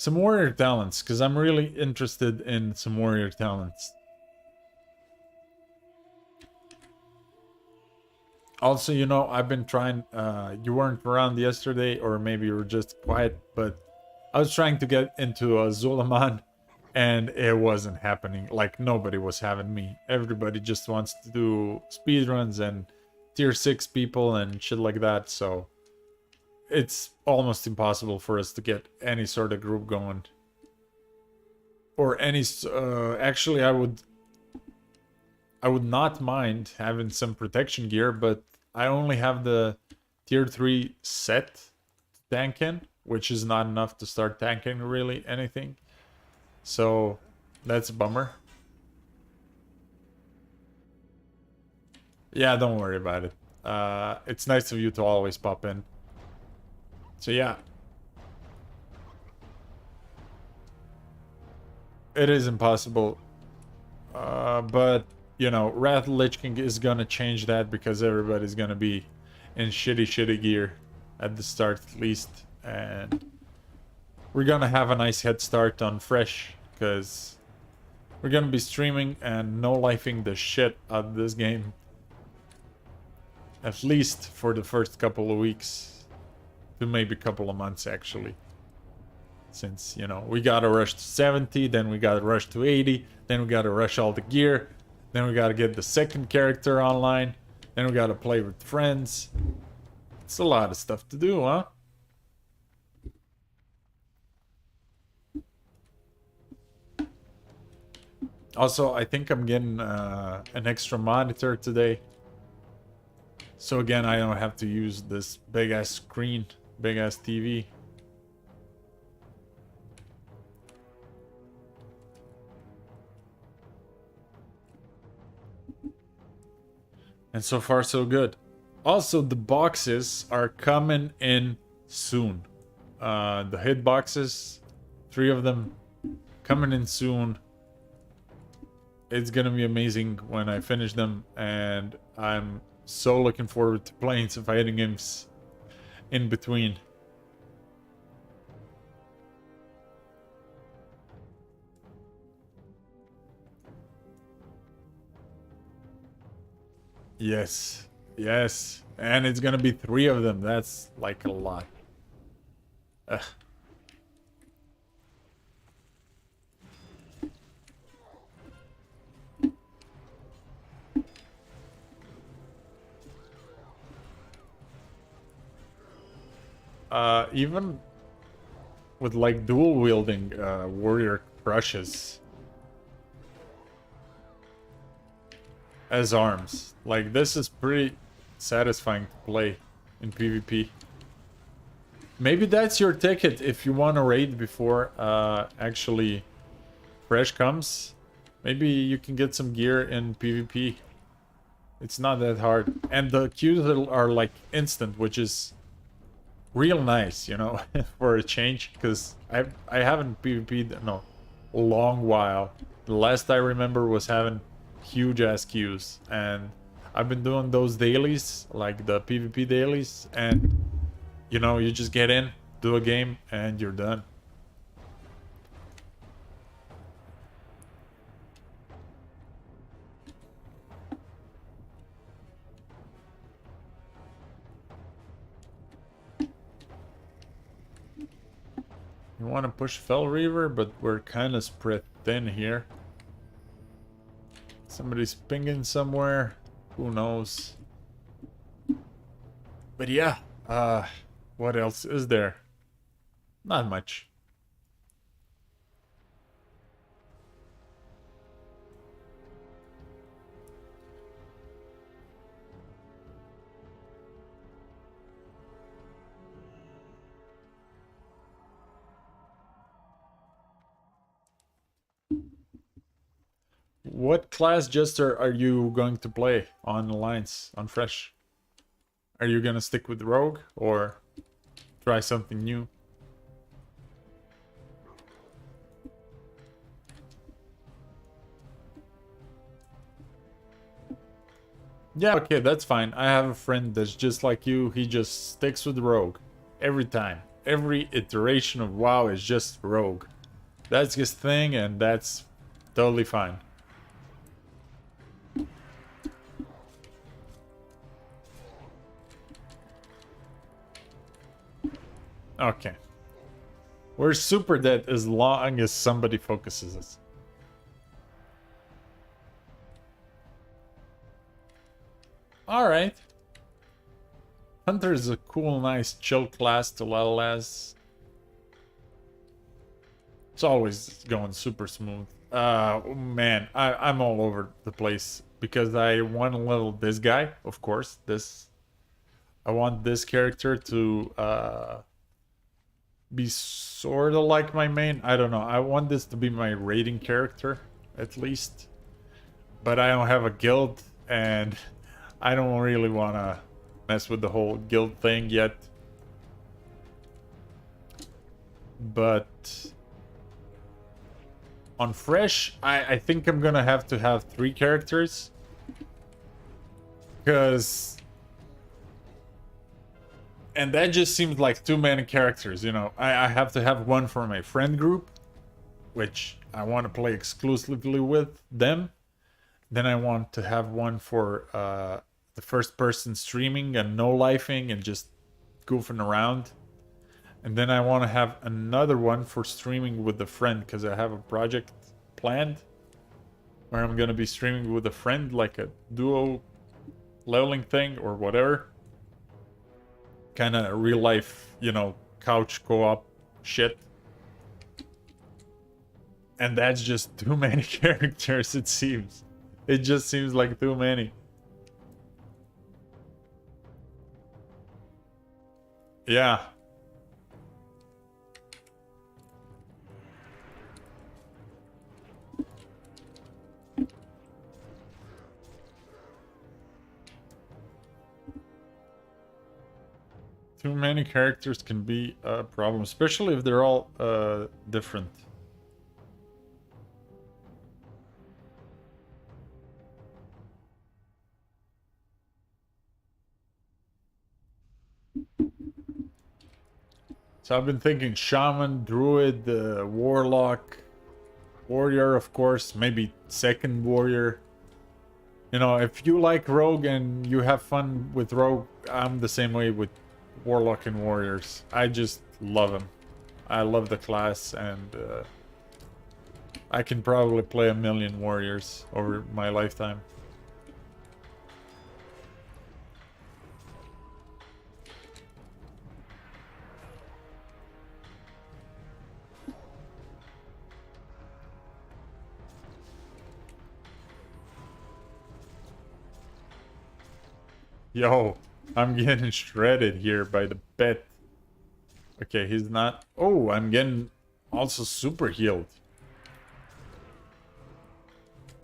warrior talents, because I'm really interested in some warrior talents. Also, you know, I've been trying, you weren't around yesterday, or maybe you were just quiet, but I was trying to get into a Zulaman, and it wasn't happening. Like, nobody was having me. Everybody just wants to do speedruns and tier 6 people and shit like that, so it's almost impossible for us to get any sort of group going. Or any, actually I would not mind having some protection gear, but I only have the tier 3 set to tank in, which is not enough to start tanking really anything. So that's a bummer. Yeah, don't worry about it. It's nice of you to always pop in. So yeah. It is impossible. But, you know, Wrath Lich King is gonna change that, because everybody's gonna be in shitty gear at the start at least. And we're gonna have a nice head start on Fresh, because we're gonna be streaming and no-lifing the shit out of this game. At least for the first couple of weeks. To maybe a couple of months, actually. Since, you know, we gotta rush to 70, then we gotta rush to 80, then we gotta rush all the gear, then we gotta get the second character online, then we gotta play with friends. It's a lot of stuff to do, huh? Also, I think I'm getting an extra monitor today. So again, I don't have to use this big-ass screen, big-ass TV. And so far, so good. Also, the boxes are coming in soon. The hit boxes, 3 of them, coming in soon. It's gonna be amazing when I finish them, and I'm so looking forward to playing some fighting games in between. Yes, yes, and it's gonna be 3 of them. That's like a lot. Ugh. Even with like dual wielding warrior crushes as arms, like this is pretty satisfying to play in PvP. Maybe that's your ticket if you want to raid before actually Fresh comes. Maybe you can get some gear in PvP. It's not that hard, and the queues are like instant, which is real nice, you know, for a change, because I haven't PvP'd in a long while. The last I remember was having huge ass queues, and I've been doing those dailies, like the PvP dailies, and you know, you just get in, do a game, and you're done. You want to push Fell Reaver, but we're kind of spread thin here. Somebody's pinging somewhere. Who knows? But yeah, what else is there? Not much. what class Jester are you going to play on Alliance, on Fresh? Are you gonna stick with Rogue or try something new? Yeah, okay, that's fine. I have a friend that's just like you. He just sticks with Rogue every time. Every iteration of WoW is just Rogue. That's his thing, and that's totally fine. Okay. We're super dead as long as somebody focuses us. Alright. Hunter is a cool, nice, chill class to level as. It's always going super smooth. Man, I'm all over the place because I want to level this guy, of course. I want this character to be sort of like my main. I don't know. I want this to be my raiding character, at least. But I don't have a guild, and I don't really want to mess with the whole guild thing yet. But on Fresh, I think I'm gonna have to have 3 characters. And that just seems like too many characters, you know. I have to have one for my friend group, which I want to play exclusively with them. Then I want to have one for the first person streaming and no-lifing and just goofing around. And then I want to have another one for streaming with a friend, because I have a project planned where I'm going to be streaming with a friend, like a duo leveling thing or whatever. Kind of real life, you know, couch co-op shit. And that's just too many characters, it seems. It just seems like too many. Yeah. Too many characters can be a problem, especially if they're all different. So I've been thinking Shaman, Druid, Warlock, Warrior, of course, maybe second Warrior. You know, if you like Rogue and you have fun with Rogue, I'm the same way with Warlock and Warriors. I just love them. I love the class, and I can probably play 1,000,000 Warriors over my lifetime. Yo, I'm getting shredded here by the pet. Okay, he's not... Oh, I'm getting also super healed.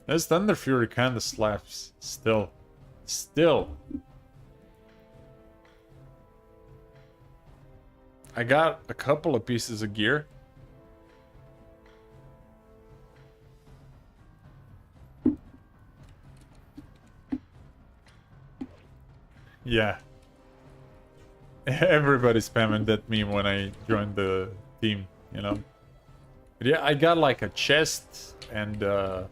This Thunder Fury kinda slaps. Still. Still. I got a couple of pieces of gear. Yeah. Everybody spamming that meme when I joined the team, you know? But yeah, I got like a chest and a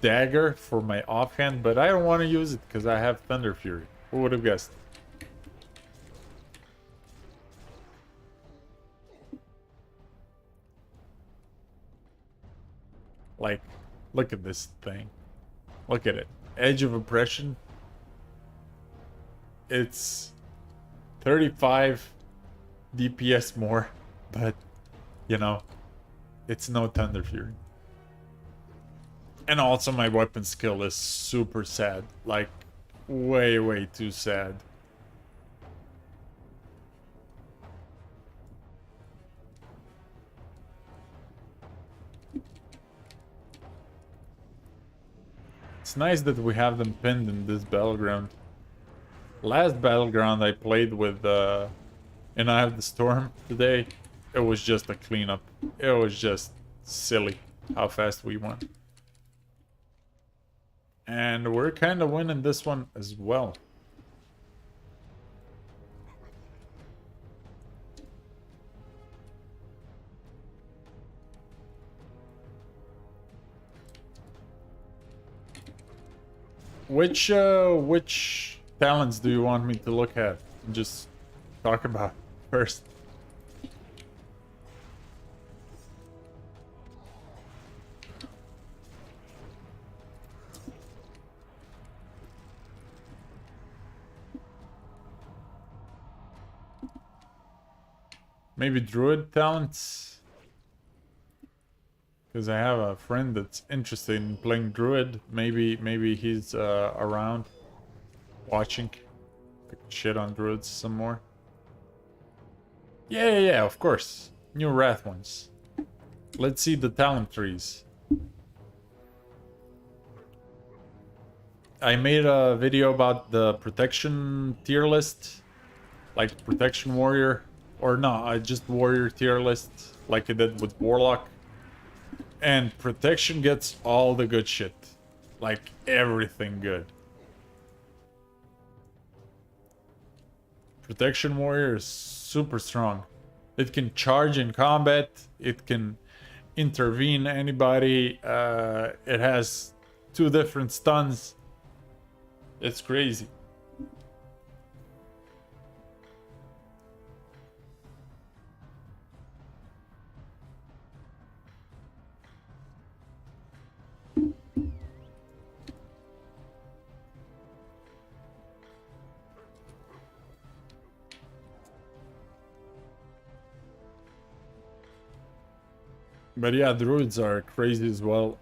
dagger for my offhand, but I don't want to use it because I have Thunder Fury. Who would have guessed? Like, look at this thing. Look at it. Edge of Oppression. It's 35 DPS more, but, you know, it's no Thunder Fury. And also my weapon skill is super sad. Like, way, way too sad. It's nice that we have them pinned in this battleground. Last battleground I played with in Eye of the Storm today, it was just a cleanup. It was just silly how fast we won. And we're kind of winning this one as well. Which talents do you want me to look at and just talk about first? Maybe druid talents? Because I have a friend that's interested in playing druid. Maybe he's around watching. I could shit on druids some more. Yeah, of course. New wrath ones. Let's see the talent trees. I made a video about the protection tier list. Like protection warrior. Or no, just warrior tier list. Like I did with warlock. And protection gets all the good shit. Like everything good. Protection warrior is super strong. It can charge in combat. It can intervene anybody. It has 2 different stuns. It's crazy. But yeah, druids are crazy as well.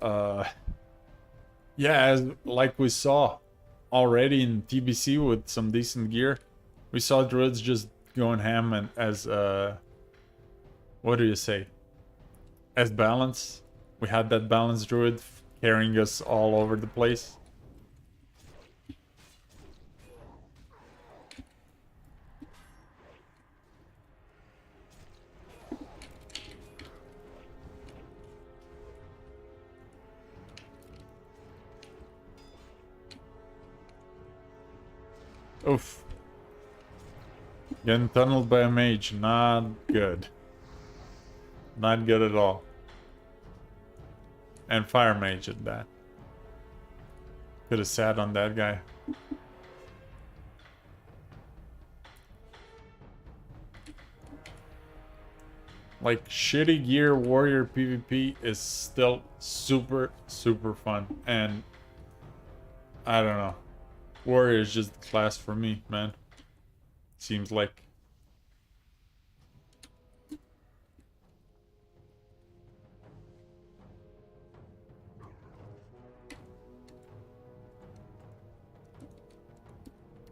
Yeah, like we saw already in TBC with some decent gear, we saw druids just going ham and as what do you say? As balance. We had that balance druid carrying us all over the place. Oof. Getting tunneled by a mage, not good. Not good at all. And fire mage at that. Could have sat on that guy. Like, shitty gear warrior PvP is still super fun. And I don't know. Warrior is just the class for me, man. Seems like.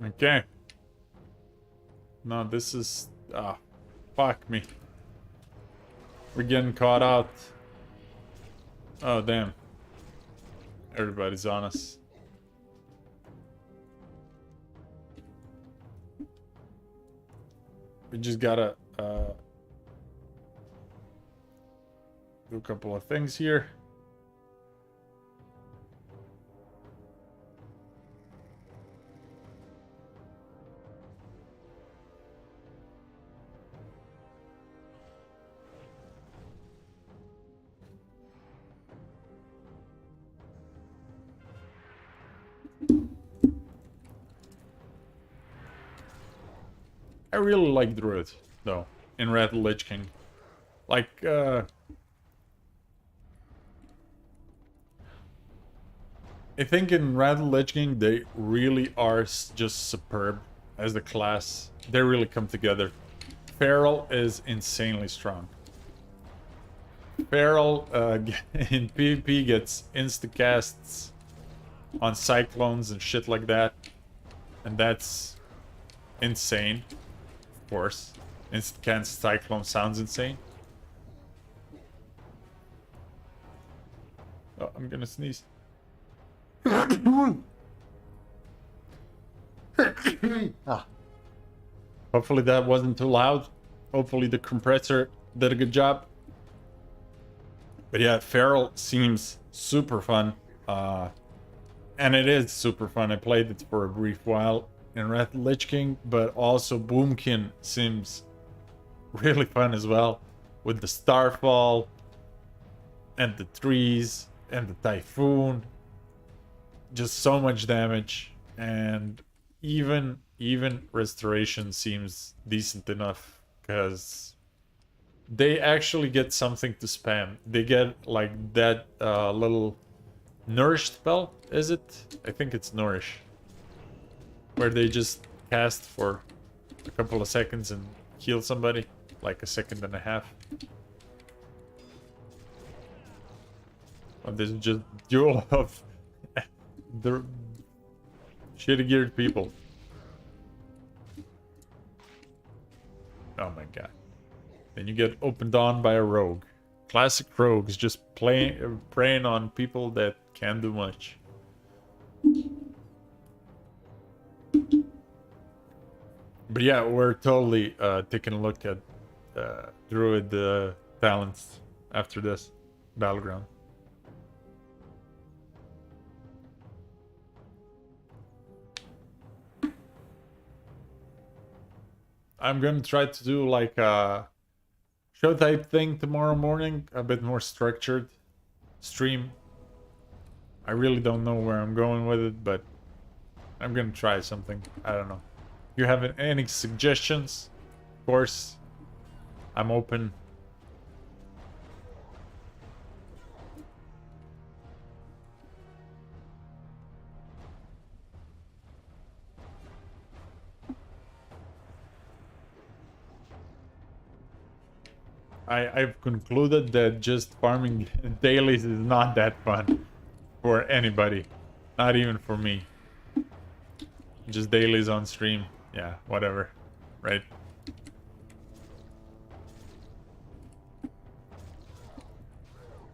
Okay. No, this is... Ah, fuck me. We're getting caught out. Oh, damn. Everybody's on us. We just gotta do a couple of things here. I really like Druid, though, in Red Lich King. Like, I think in Red Lich King, they really are just superb as a class. They really come together. Feral is insanely strong. Feral in PvP gets insta-casts on cyclones and shit like that. And that's insane. Of course. Insta-cast cyclone sounds insane. Oh, I'm gonna sneeze. Ah. Hopefully that wasn't too loud. Hopefully the compressor did a good job. But yeah, Feral seems super fun. And it is super fun. I played it for a brief while in Wrath of the Lich King, but also Boomkin seems really fun as well. With the Starfall, and the trees, and the Typhoon. Just so much damage. And even Restoration seems decent enough, because they actually get something to spam. They get like that little Nourish spell, is it? I think it's Nourish. Where they just cast for a couple of seconds and heal somebody. Like a second and a half. Oh, this is just duel of the shitty geared people. Oh my god. Then you get opened on by a rogue. Classic rogues just preying on people that can't do much. But yeah, we're totally taking a look at Druid talents after this battleground. I'm gonna try to do like a show type thing tomorrow morning, a bit more structured stream. I really don't know where I'm going with it, but I'm gonna try something. I don't know. You have any suggestions? Of course, I'm open. I've concluded that just farming dailies is not that fun for anybody. Not even for me. Just dailies on stream. Yeah, whatever. Right?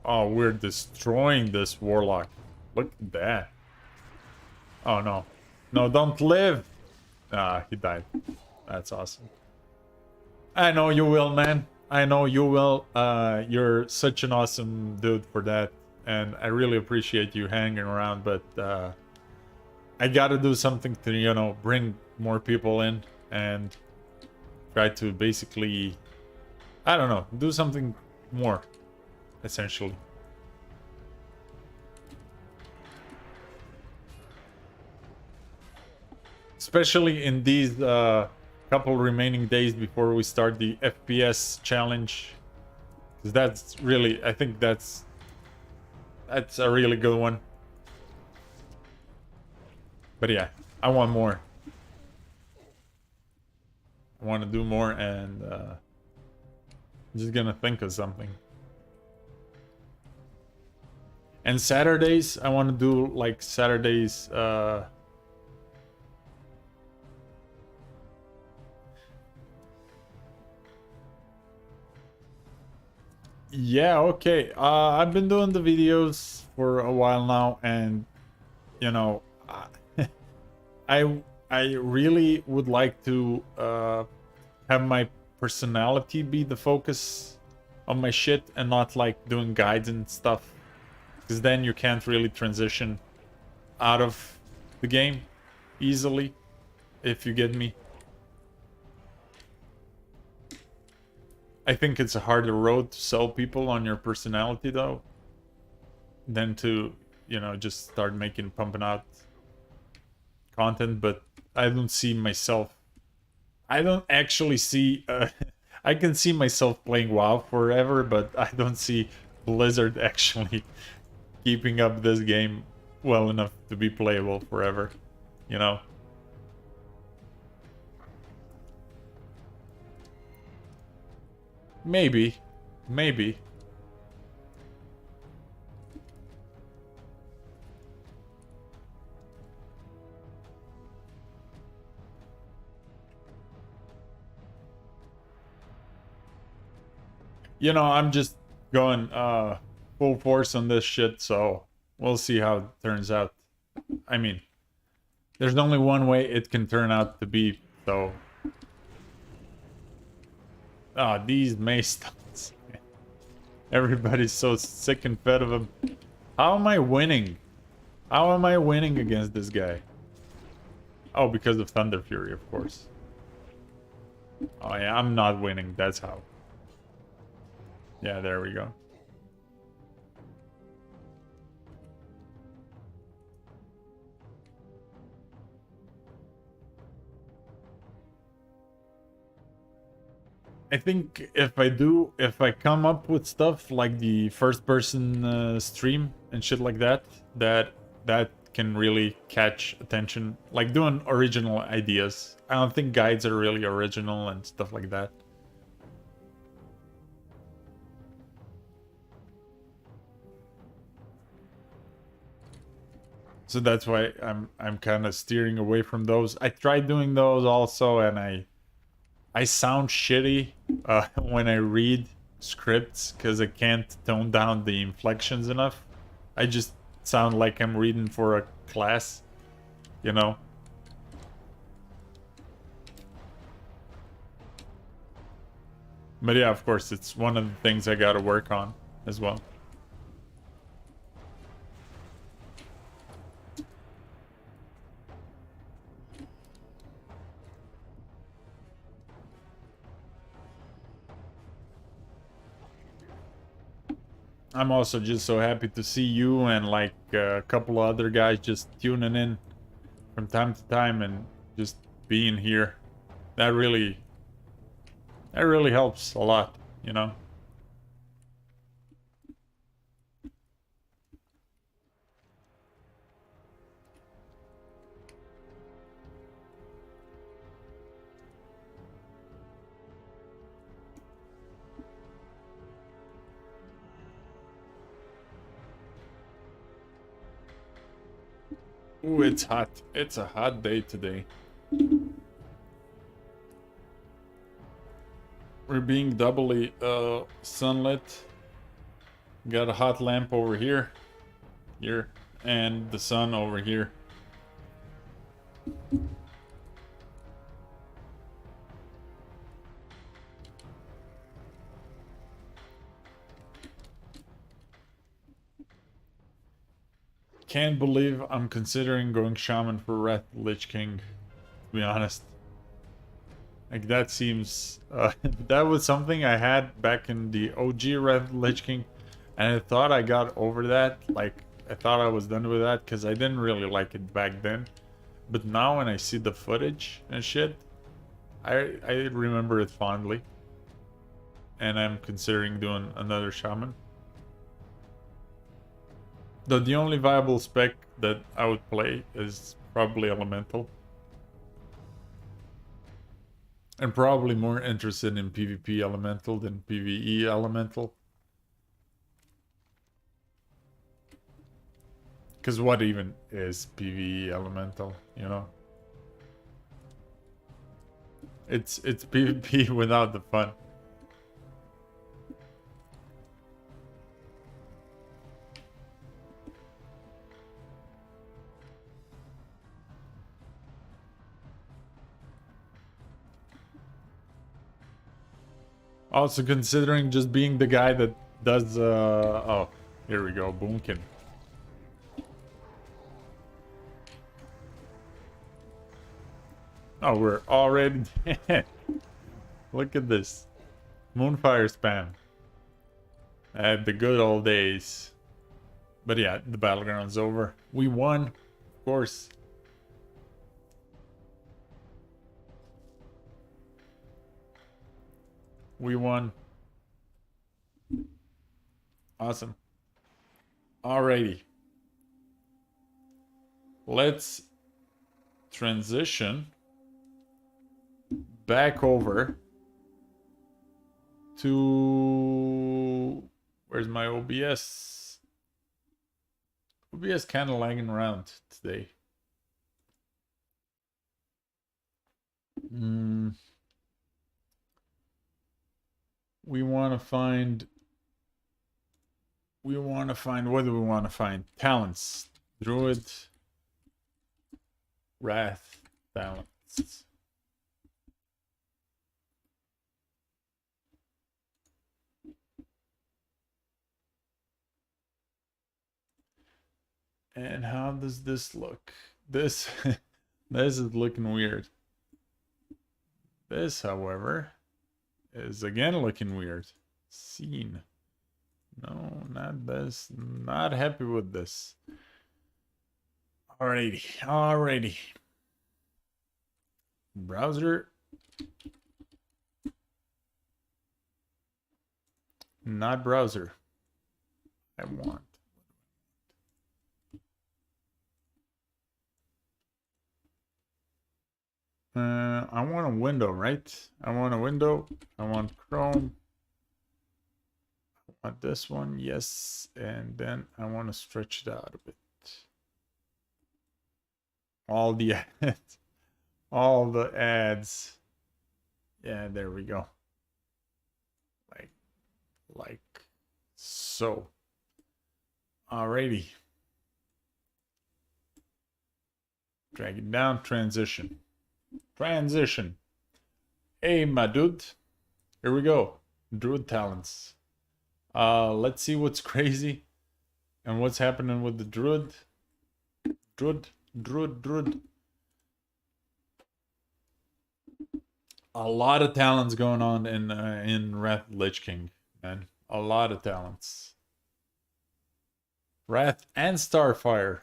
Oh, we're destroying this warlock. Look at that. Oh, no. No, don't live. Ah, he died. That's awesome. I know you will, man. I know you will. You're such an awesome dude for that. And I really appreciate you hanging around, but I gotta do something to, you know, bring more people in and try to basically, I don't know, do something more, essentially. Especially in these couple remaining days before we start the FPS challenge. Because that's really, I think that's a really good one. But yeah, I want more. I want to do more, and I'm just gonna think of something. And Saturdays, I want to do like Saturdays. Yeah, okay. I've been doing the videos for a while now, and you know, I really would like to have my personality be the focus of my shit, and not like doing guides and stuff, because then you can't really transition out of the game easily, if you get me. I think it's a harder road to sell people on your personality, though, than to, you know, just start pumping out content. But I don't see myself. I don't actually see. I can see myself playing WoW forever, but I don't see Blizzard actually keeping up this game well enough to be playable forever, you know? Maybe. Maybe. You know, I'm just going full force on this shit, so we'll see how it turns out. I mean, there's only one way it can turn out to be, so... Ah, these mace stones. Everybody's so sick and fed of them. How am I winning? How am I winning against this guy? Oh, because of Thunder Fury, of course. Oh yeah, I'm not winning, that's how. Yeah, there we go. I think if I come up with stuff like the first person stream and shit like that, that can really catch attention. Like doing original ideas. I don't think guides are really original and stuff like that. So that's why I'm kind of steering away from those. I tried doing those also, and I sound shitty when I read scripts because I can't tone down the inflections enough. I just sound like I'm reading for a class, you know? But yeah, of course, it's one of the things I gotta work on as well. I'm also just so happy to see you and like a couple of other guys just tuning in from time to time and just being here. That really helps a lot, you know? Ooh, it's hot. It's a hot day today. We're being doubly sunlit. Got a hot lamp over here, and the sun over here. Can't believe I'm considering going shaman for Wrath of the Lich King, to be honest. Like, that seems... that was something I had back in the OG Wrath of the Lich King, and I thought I got over that. Like, I thought I was done with that, because I didn't really like it back then. But now when I see the footage and shit, I remember it fondly. And I'm considering doing another shaman. Though the only viable spec that I would play is probably Elemental. I'm probably more interested in PvP Elemental than PvE Elemental. Because what even is PvE Elemental, you know? It's PvP without the fun. Also considering just being the guy that does oh, here we go, Boomkin. Oh, we're already dead. Look at this. Moonfire spam. At the good old days. But yeah, the battleground's over. We won, of course. We won. Awesome. Alrighty. Let's transition back over to... Where's my OBS? OBS kind of lagging around today. We want to find... what do we want to find? Talents. Druid. Wrath talents. And how does this look? This this is looking weird. This, however, is again looking weird. Scene. No, not this. Not happy with this. Alrighty, alrighty. Browser. Not browser. I want. I want a window, right? I want a window. I want Chrome. I want this one, yes. And then I want to stretch it out a bit. All the ads. All the ads. Yeah, there we go. Like so. Alrighty. Drag it down, transition. Transition. Hey, my dude. Here we go. Druid talents. Let's see what's crazy and what's happening with the Druid. Druid. A lot of talents going on in Wrath Lich King, man. A lot of talents. Wrath and Starfire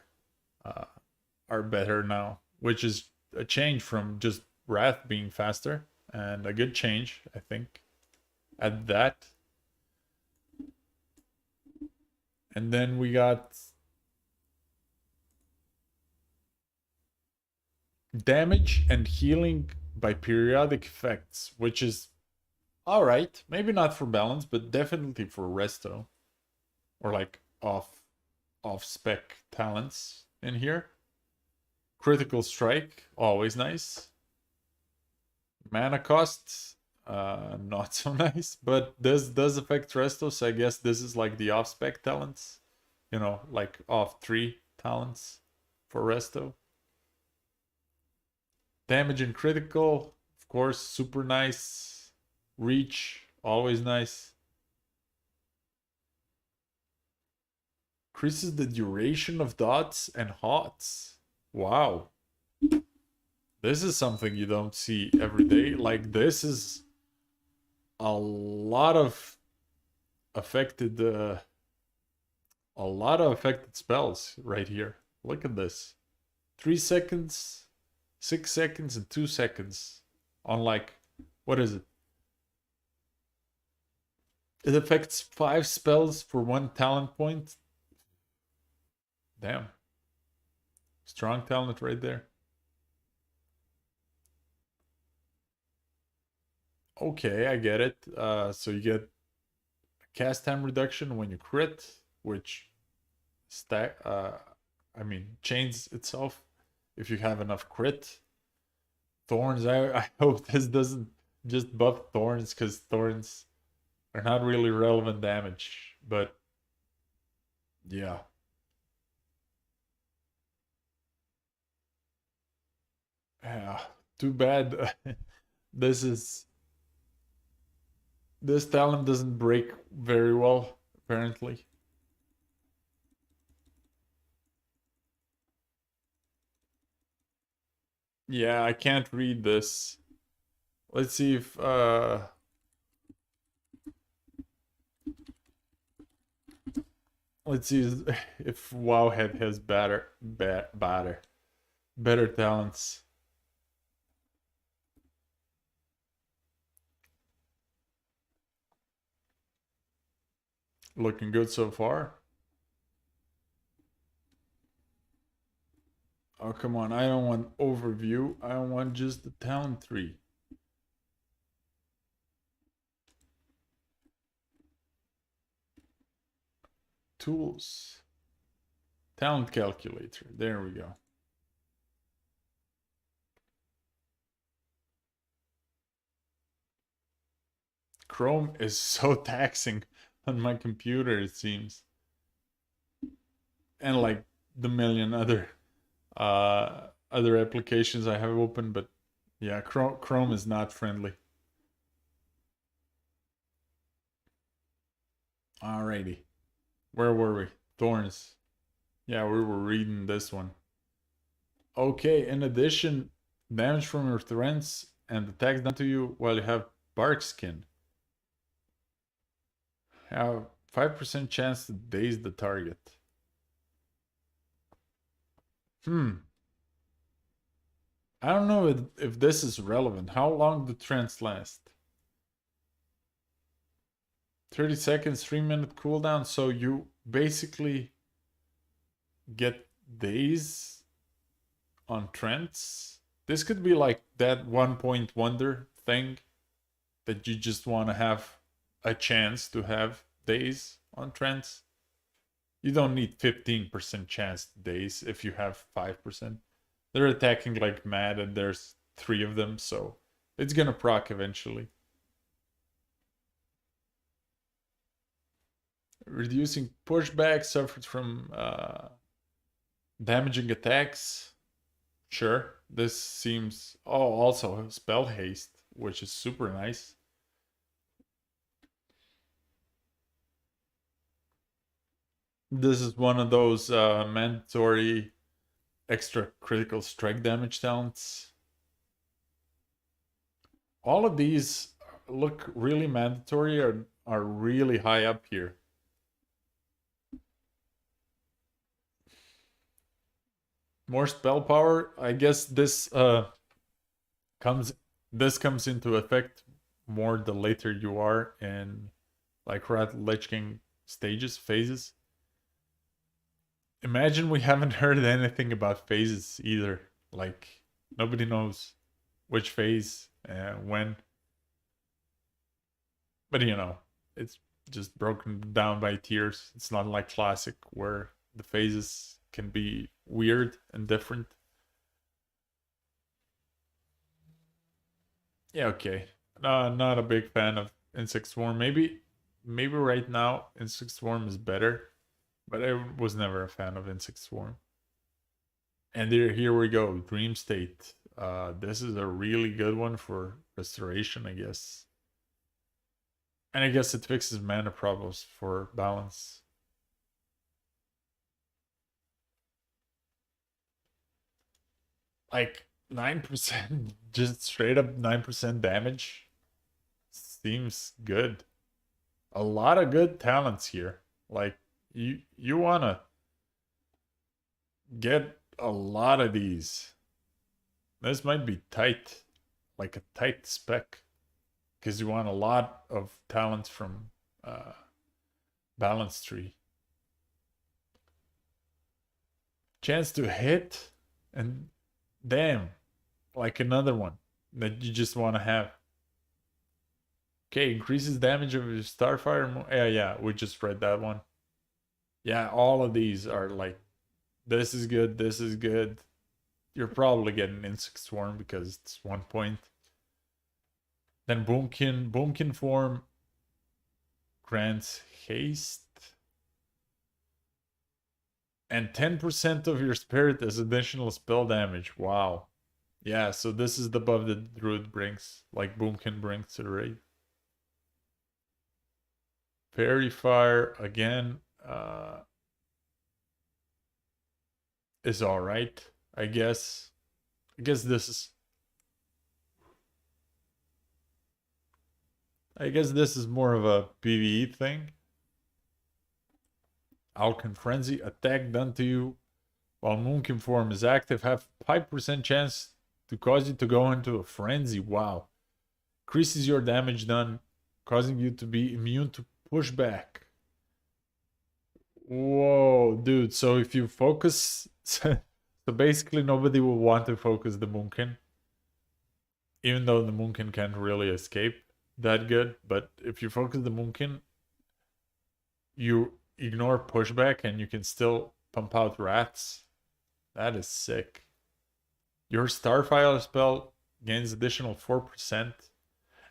are better now, which is a change from just Wrath being faster, and a good change, I think, at that. And then we got damage and healing by periodic effects, which is alright. Maybe not for balance, but definitely for resto. Or like off-spec talents in here. Critical strike, always nice. Mana cost, not so nice, but this does affect resto, so I guess this is like the off-spec talents. You know, like off-3 talents for resto. Damage and critical, of course, super nice. Reach, always nice. Increases the duration of dots and hots. Wow. This is something you don't see every day. Like, this is a lot of affected spells right here. Look at this. 3 seconds, 6 seconds, and 2 seconds on, like, what is it? It affects 5 spells for 1 talent point. Damn. Strong talent right there. Okay, I get it. So you get cast time reduction when you crit, which chains itself if you have enough crit. Thorns, I hope this doesn't just buff thorns, because thorns are not really relevant damage, but yeah. Yeah, too bad. This talent doesn't break very well, apparently. Yeah, I can't read this. Let's see if let's see if Wowhead has better talents. Looking good so far. Oh, come on. I don't want overview. I want just the talent tree. Tools. Talent calculator. There we go. Chrome is so taxing on my computer, it seems. And like the million other other applications I have open, but yeah, Chrome is not friendly. Alrighty. Where were we? Thorns. Yeah, we were reading this one. Okay, in addition, damage from your threats and attacks done to you while you have bark skin. Have 5% chance to daze the target. I don't know if this is relevant. How long do trends last? 30 seconds, 3-minute cooldown. So you basically get days on trends. This could be like that 1-point wonder thing that you just want to have a chance to have days on trends. You don't need 15% chance days if you have 5%. They're attacking like mad and there's 3 of them, so it's gonna proc eventually. Reducing pushback suffered from damaging attacks. Sure, this seems... Oh, also spell haste, which is super nice. This is one of those mandatory extra critical strike damage talents. All of these look really mandatory or are really high up here. More spell power. I guess this comes into effect more the later you are in like Lich King phases. Imagine we haven't heard anything about phases either. Like nobody knows which phase and when. But you know, it's just broken down by tiers. It's not like Classic where the phases can be weird and different. Yeah, okay. Not a big fan of Insect Swarm. Maybe right now Insect Swarm is better, but I was never a fan of Insect Swarm. And here we go, Dream State. This is a really good one for restoration, I guess. And I guess it fixes mana problems for balance. Like 9%, just straight up 9% damage. Seems good. A lot of good talents here. Like you wanna get a lot of these. This might be tight, like a tight spec, because you want a lot of talents from balance tree. Chance to hit, and damn, like another one that you just want to have. Okay, increases damage of your Starfire. Yeah, we just read that one. Yeah, all of these are like, this is good, this is good. You're probably getting Insect Swarm because it's 1 point. Then Boomkin form grants haste. And 10% of your spirit as additional spell damage. Wow. Yeah, so this is the buff that Druid brings, like Boomkin brings to the raid. Fairy Fire, again, is alright, I guess. I guess this is more of a PvE thing. Alkan Frenzy, attack done to you while Moonkin form is active, have 5% chance to cause you to go into a frenzy. Wow. Increases your damage done, causing you to be immune to pushback. Whoa, dude. So if you focus... so basically nobody will want to focus the Moonkin. Even though the Moonkin can't really escape that good. But if you focus the Moonkin, you ignore pushback and you can still pump out rats. That is sick. Your Starfire spell gains additional 4%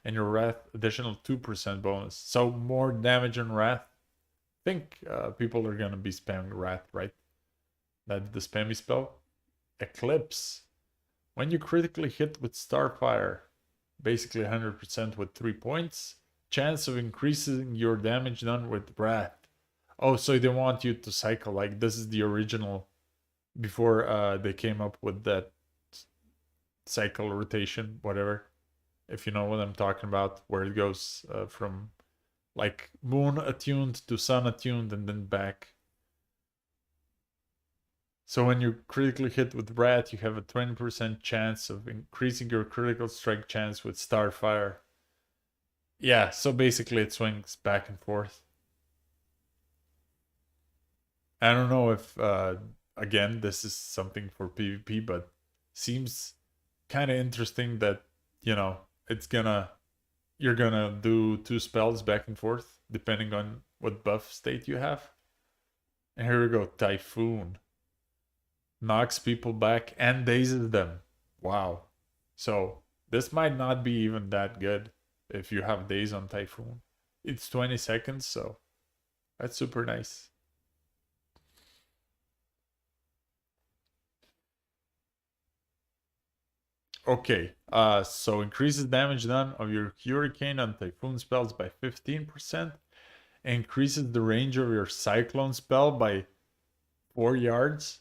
and your Wrath additional 2% bonus. So more damage on Wrath. I think people are going to be spamming Wrath, right? That's the spammy spell. Eclipse. When you critically hit with Starfire, basically 100% with 3 points, chance of increasing your damage done with Wrath. Oh, so they want you to cycle, like this is the original, before they came up with that cycle rotation, whatever. If you know what I'm talking about, where it goes from like moon attuned to sun attuned and then back. So when you critically hit with Rat, you have a 20% chance of increasing your critical strike chance with Starfire. Yeah, so basically it swings back and forth. I don't know if, again, this is something for PvP, but seems kind of interesting that, you know, you're gonna do 2 spells back and forth, depending on what buff state you have. And here we go, Typhoon. Knocks people back and dazes them. Wow. So this might not be even that good if you have daze on Typhoon. It's 20 seconds, so that's super nice. Okay, so increases damage done of your Hurricane and Typhoon spells by 15%. Increases the range of your Cyclone spell by 4 yards.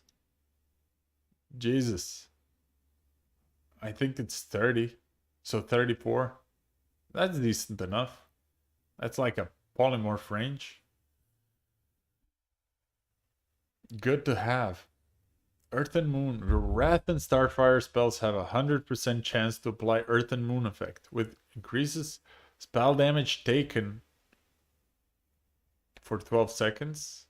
Jesus. I think it's 30. So 34. That's decent enough. That's like a polymorph range. Good to have. Earth and Moon. Your Wrath and Starfire spells have a 100% chance to apply Earth and Moon effect, with increases spell damage taken for 12 seconds,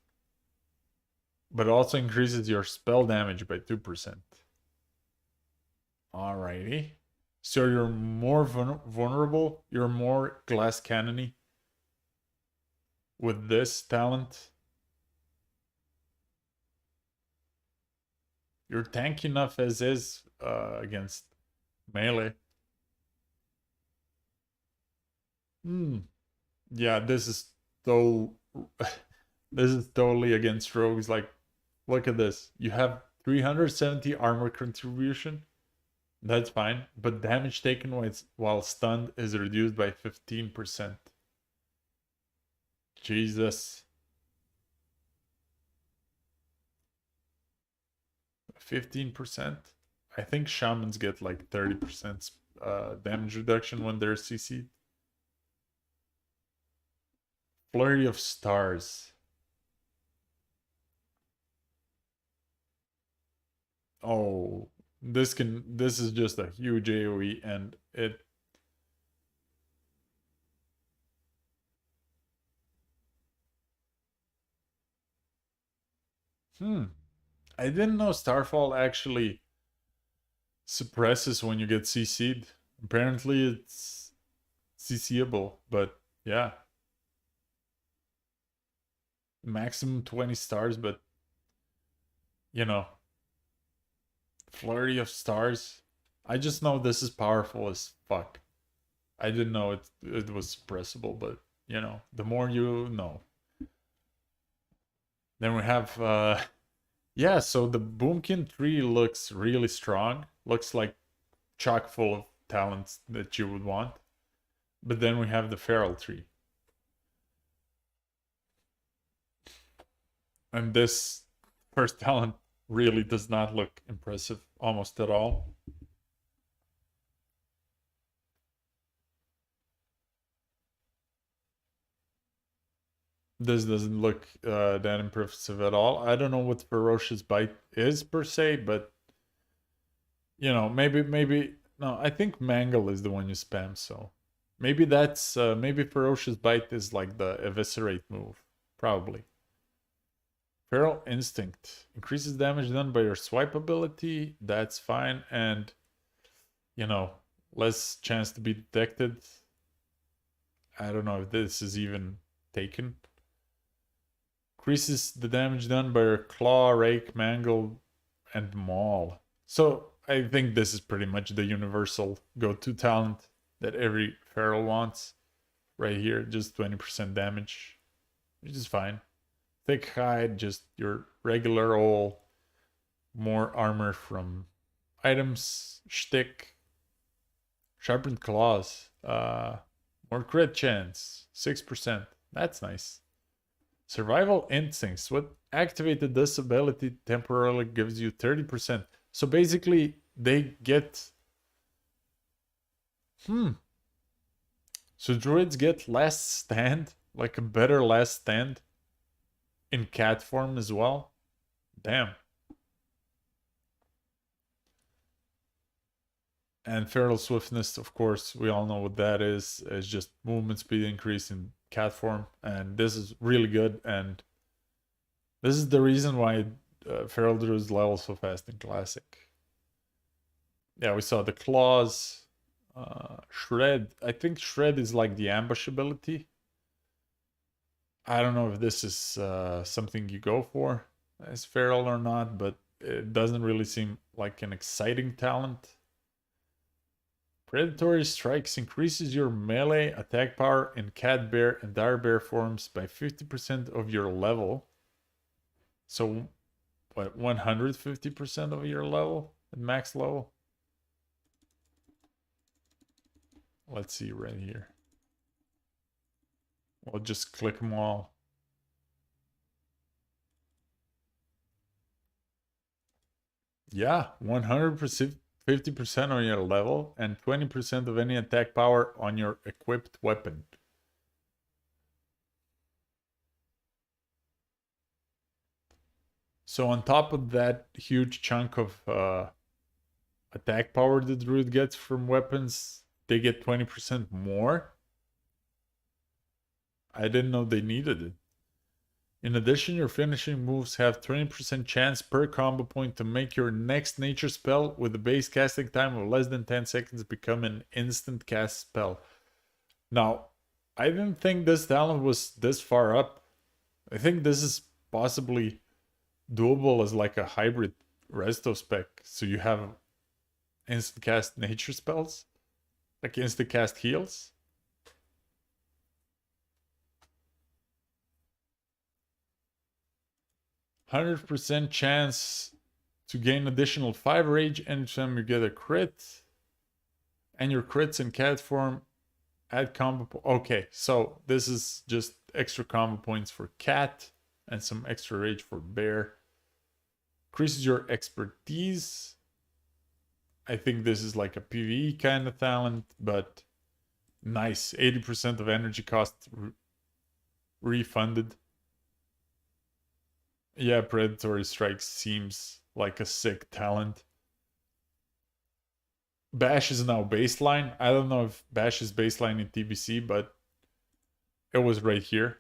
but also increases your spell damage by 2%. Alrighty. So you're more vulnerable, you're more glass cannony with this talent. You're tanky enough as is against melee. Yeah, this is so this is totally against rogues. Like, look at this. You have 370 armor contribution. That's fine, but damage taken while stunned is reduced by 15%. Jesus. 15%? I think shamans get like 30% damage reduction when they're CC'd. Flurry of Stars. Oh, this is just a huge AoE and it I didn't know Starfall actually suppresses when you get CC'd. Apparently it's CCable, but yeah. Maximum 20 stars, but you know, Flurry of Stars. I just know this is powerful as fuck. I didn't know it was suppressible, but you know, the more you know. Then we have yeah, so the Boomkin tree looks really strong. Looks like chock full of talents that you would want. But then we have the Feral tree. And this first talent really does not look impressive almost at all. This doesn't look that impressive at all. I don't know what Ferocious Bite is per se, but you know, maybe no, I think Mangle is the one you spam, so maybe that's maybe Ferocious Bite is like the eviscerate move, probably. Feral Instinct increases damage done by your swipe ability. That's fine, and you know, less chance to be detected. I don't know if this is even taken. Increases the damage done by your claw, rake, mangle, and maul. So I think this is pretty much the universal go-to talent that every feral wants. Right here, just 20% damage, which is fine. Thick hide, just your regular old, more armor from items, shtick, sharpened claws, more crit chance, 6%. That's nice. Survival instincts. What activated this ability temporarily gives you 30%. So basically, they get... So druids get last stand, like a better last stand in cat form as well. Damn. And feral swiftness, of course, we all know what that is. It's just movement speed increase in cat form, and this is really good. And this is the reason why feral druids level so fast in classic. Yeah, we saw the claws, shred. I think shred is like the ambush ability. I don't know if this is something you go for as feral or not, but it doesn't really seem like an exciting talent. Predatory strikes increases your melee attack power in cat bear and dire bear forms by 50% of your level. So what, 150% of your level at max level? Let's see right here. We'll just click them all. Yeah, 100%, 50% on your level and 20% of any attack power on your equipped weapon. So on top of that huge chunk of attack power the druid gets from weapons, they get 20% more. I didn't know they needed it. In addition, your finishing moves have 20% chance per combo point to make your next nature spell with a base casting time of less than 10 seconds become an instant cast spell. Now, I didn't think this talent was this far up. I think this is possibly doable as like a hybrid resto spec. So you have instant cast nature spells, like instant cast heals. 100% chance to gain additional 5 rage anytime you get a crit. And your crits in cat form add combo. Okay, so this is just extra combo points for cat and some extra rage for bear. Increases your expertise. I think this is like a PvE kind of talent, but nice. 80% of energy cost refunded. Yeah, Predatory Strike seems like a sick talent. Bash is now baseline. I don't know if Bash is baseline in TBC, but it was right here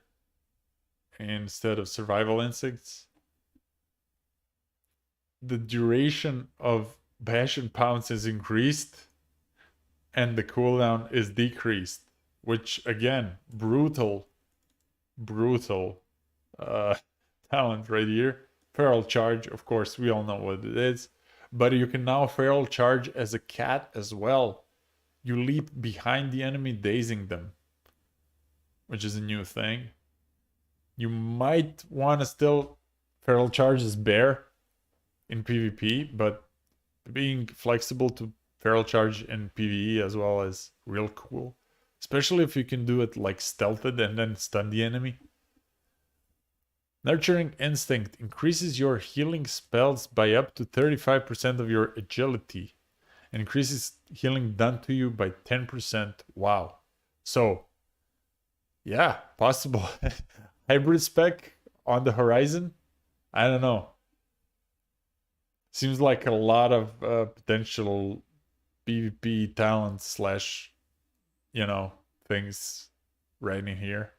instead of Survival Instincts. The duration of Bash and Pounce is increased and the cooldown is decreased, which again, brutal talent right here. Feral Charge, of course, we all know what it is. But you can now Feral Charge as a cat as well. You leap behind the enemy, dazing them, which is a new thing. You might want to still Feral Charge as bear in PvP, but being flexible to Feral Charge in PvE as well is real cool. Especially if you can do it like stealthed and then stun the enemy. Nurturing Instinct increases your healing spells by up to 35% of your agility and increases healing done to you by 10%. Wow. So, yeah, possible hybrid spec on the horizon. I don't know. Seems like a lot of potential PvP talent slash, things right in here.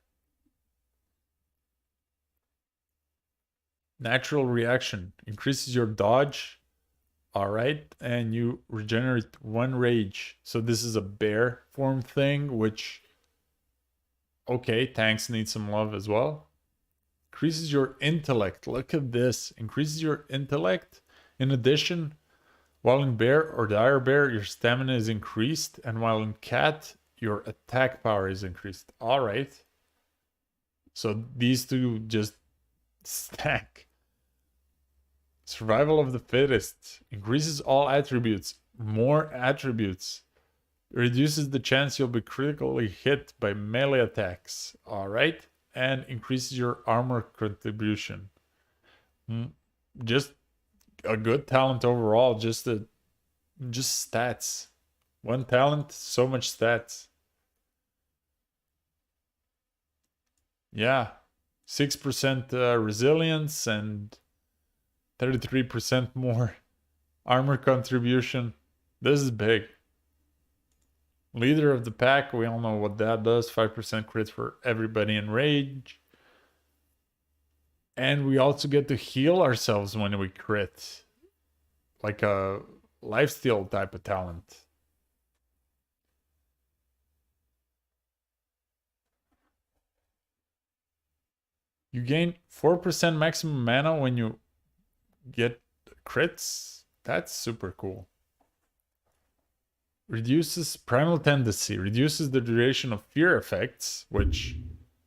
Natural reaction increases your dodge. All right. And you regenerate 1 rage. So this is a bear form thing, which, okay, tanks need some love as well. Increases your intellect. Look at this. Increases your intellect. In addition, while in bear or dire bear, your stamina is increased. And while in cat, your attack power is increased. All right. So these two just stack. Survival of the fittest. Increases all attributes. More attributes. Reduces the chance you'll be critically hit by melee attacks. Alright. And increases your armor contribution. Just a good talent overall. Just stats. One talent, so much stats. Yeah. 6% resilience and 33% more armor contribution. This is big. Leader of the pack, we all know what that does. 5% crit for everybody in rage. And we also get to heal ourselves when we crit. Like a lifesteal type of talent. You gain 4% maximum mana when you get crits. That's super cool. Reduces primal tendency. Reduces the duration of fear effects, which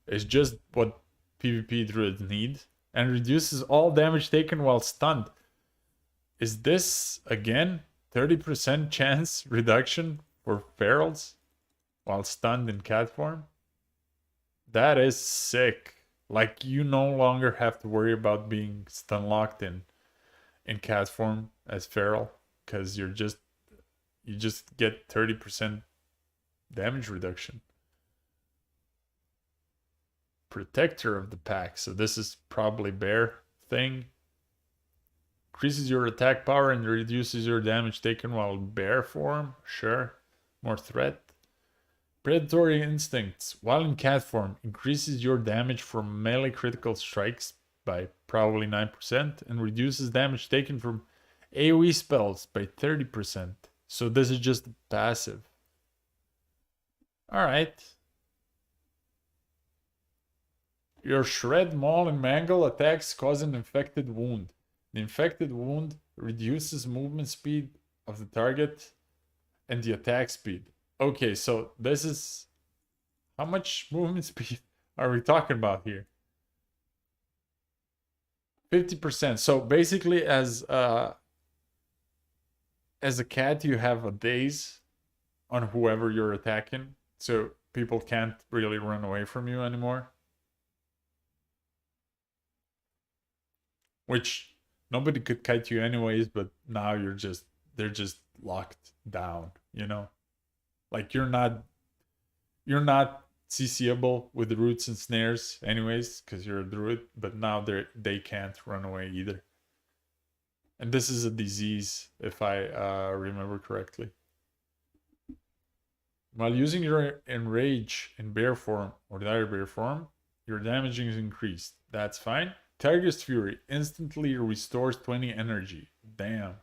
is just what PvP druids need. And reduces all damage taken while stunned. Is this, again, 30% chance reduction for ferals while stunned in cat form? That is sick. Like, you no longer have to worry about being stun locked in cat form as feral, because you just get 30% damage reduction. Protector of the pack. So this is probably bear thing. Increases your attack power and reduces your damage taken while bear form. Sure. More threat. Predatory instincts. While in cat form, increases your damage from melee critical strikes by probably 9% and reduces damage taken from AoE spells by 30%. So this is just passive. Alright. Your Shred, Maul, and Mangle attacks cause an infected wound. The infected wound reduces movement speed of the target and the attack speed. Okay, so this is... How much movement speed are we talking about here? 50%. So basically as a cat, you have a daze on whoever you're attacking. So people can't really run away from you anymore. Which nobody could kite you anyways, but now they're just locked down, you know? Like you're not CCable with roots and snares anyways, because you're a druid, but now they can't run away either. And this is a disease, if I remember correctly. While using your Enrage in bear form or dire bear form, your damaging is increased. That's fine. Tiger's Fury instantly restores 20 energy. Damn.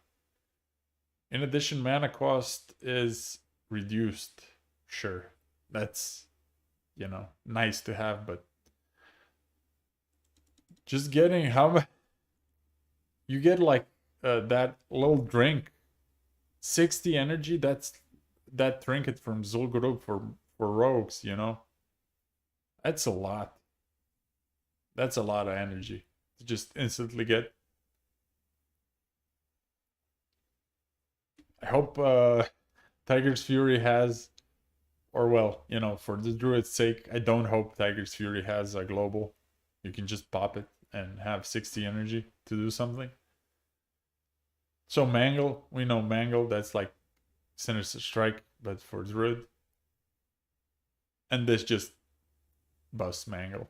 In addition, mana cost is reduced. Sure. That's, you know, nice to have, but just getting how much you get, like that little drink, 60 energy. That's that trinket from Zul'Gurub for rogues, you know. That's a lot. That's a lot of energy to just instantly get. I hope Tiger's Fury has, or well, you know, for the druid's sake, I don't hope Tiger's Fury has a global. You can just pop it and have 60 energy to do something. So Mangle, we know Mangle, that's like Sinister Strike, but for druid. And this just busts Mangle.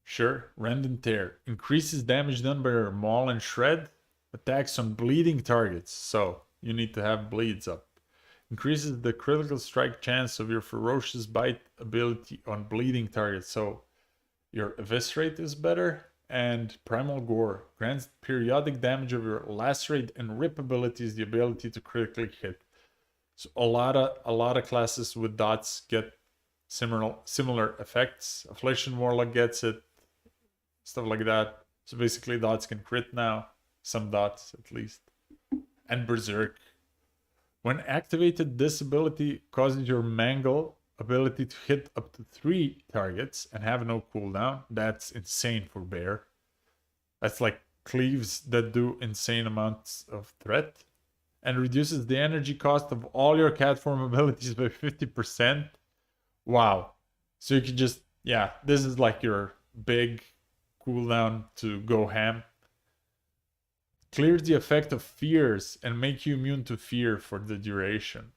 Sure, Rend and Tear. Increases damage done by your Maul and Shred. Attacks on bleeding targets. So, you need to have bleeds up. Increases the critical strike chance of your Ferocious Bite ability on bleeding targets. So, your Eviscerate is better. And Primal Gore. Grants periodic damage of your Lacerate and Rip abilities the ability to critically hit. So, a lot of classes with dots get similar effects. Affliction Warlock gets it. Stuff like that. So basically dots can crit now. Some dots at least. And Berserk. When activated, this ability causes your Mangle ability to hit up to 3 targets and have no cooldown. That's insane for bear. That's like cleaves that do insane amounts of threat, and reduces the energy cost of all your cat form abilities by 50%. Wow. So you can just, yeah, this is like your big cooldown to go ham. Clears the effect of fears and make you immune to fear for the duration.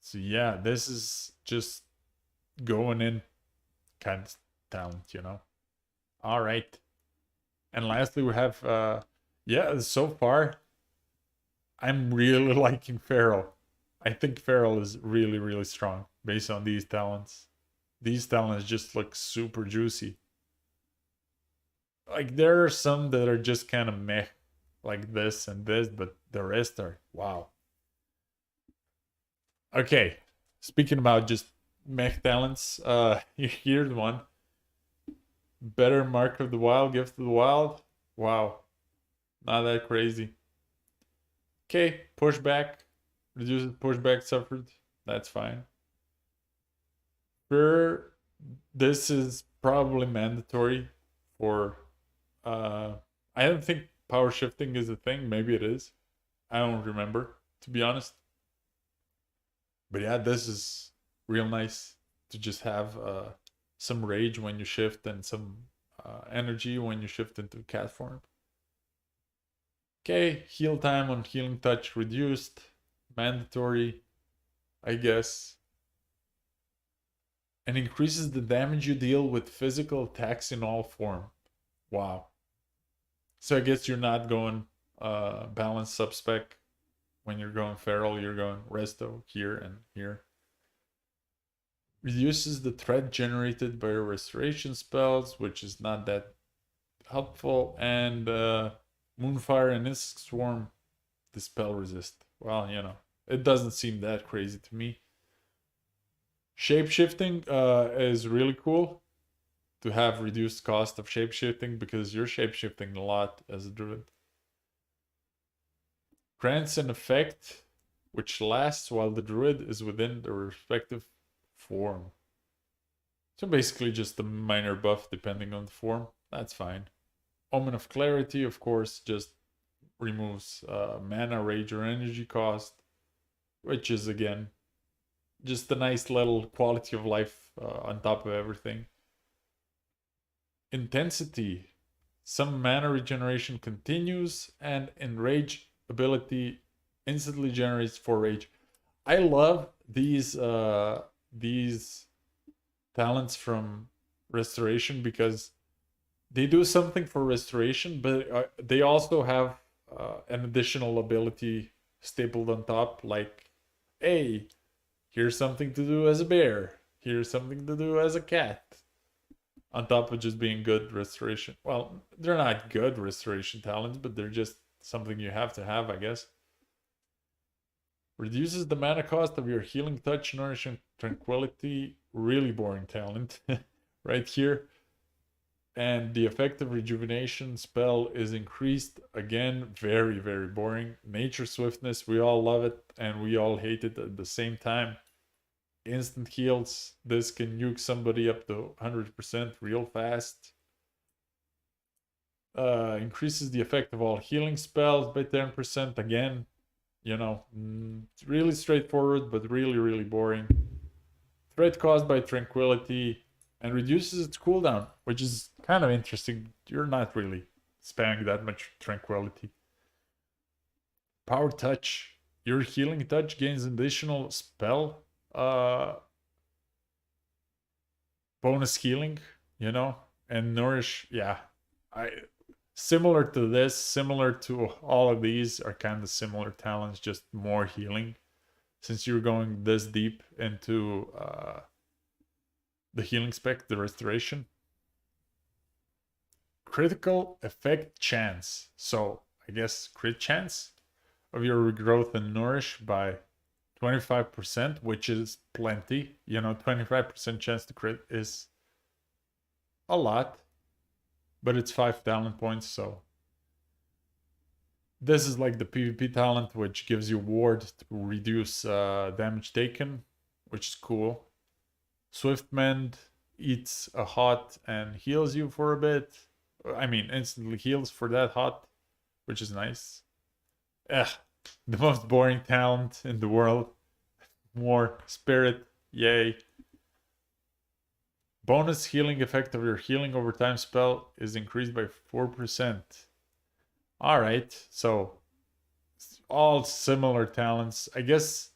So yeah, this is just going in kind of talent, you know. All right. And lastly, we have, yeah, so far, I'm really liking Feral. I think Feral is really, really strong based on these talents. These talents just look super juicy. Like, there are some that are just kind of meh, like this and this, but the rest are wow. Okay, speaking about just mech talents, here's one. Better Mark of the Wild, Gift of the Wild. Wow, not that crazy. Okay, pushback. Reduces pushback suffered. That's fine. For this is probably mandatory for I don't think power shifting is a thing. Maybe it is. I don't remember, to be honest. But yeah, this is real nice to just have some rage when you shift and some energy when you shift into cat form. Okay, heal time on healing touch reduced. Mandatory, I guess. And increases the damage you deal with physical attacks in all form. Wow. So I guess you're not going balance sub-spec when you're going feral, you're going resto here and here. Reduces the threat generated by restoration spells, which is not that helpful. And Moonfire and Insect Swarm dispel resist. Well, you know, it doesn't seem that crazy to me. Shapeshifting is really cool to have reduced cost of shapeshifting because you're shapeshifting a lot as a druid. Grants an effect which lasts while the druid is within the respective form. So basically just a minor buff depending on the form. That's fine. Omen of Clarity, of course, just removes mana, rage, or energy cost, which is again just a nice little quality of life on top of everything. Intensity. Some mana regeneration continues, and enrage ability instantly generates 4 rage. I love these talents from restoration because they do something for restoration, but they also have an additional ability stapled on top, like, hey, here's something to do as a bear, here's something to do as a cat, on top of just being good restoration. Well, they're not good restoration talents, but they're just something you have to have, I guess. Reduces the mana cost of your healing touch, nourish, and tranquility. Really boring talent right here. And the effective rejuvenation spell is increased. Again, very, very boring. Nature swiftness, we all love it and we all hate it at the same time. Instant heals. This can nuke somebody up to 100% real fast. Increases the effect of all healing spells by 10%. Again, you know, it's really straightforward, but really, really boring. Threat caused by tranquility, and reduces its cooldown, which is kind of interesting. You're not really spamming that much tranquility. Power touch. Your healing touch gains additional spell bonus healing, you know, and nourish. Yeah, similar to this, similar to all of these are kind of similar talents, just more healing. Since you're going this deep into the healing spec, the restoration. Critical effect chance. So I guess crit chance of your regrowth and nourish by 25%, which is plenty. You know, 25% chance to crit is a lot, but it's 5 talent points, so this is like the PvP talent, which gives you ward to reduce damage taken, which is cool. Swift Mend eats a hot and heals you for a bit. I mean, instantly heals for that hot. which is nice. Ugh, the most boring talent in the world. More spirit, yay. Bonus healing effect of your healing over time spell is increased by 4%. Alright, so all similar talents. I guess,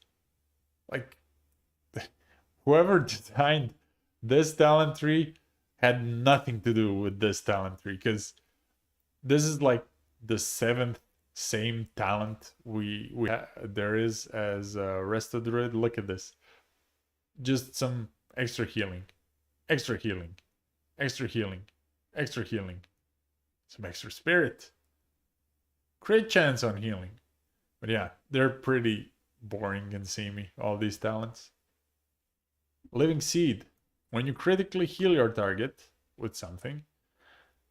like, whoever designed this talent tree had nothing to do with this talent tree, because this is like the seventh same talent there is as Resto Druid. Look at this. Just some extra healing, extra healing, extra healing, extra healing, some extra spirit. Great chance on healing. But yeah, they're pretty boring and samey, all these talents. Living Seed. When you critically heal your target with something,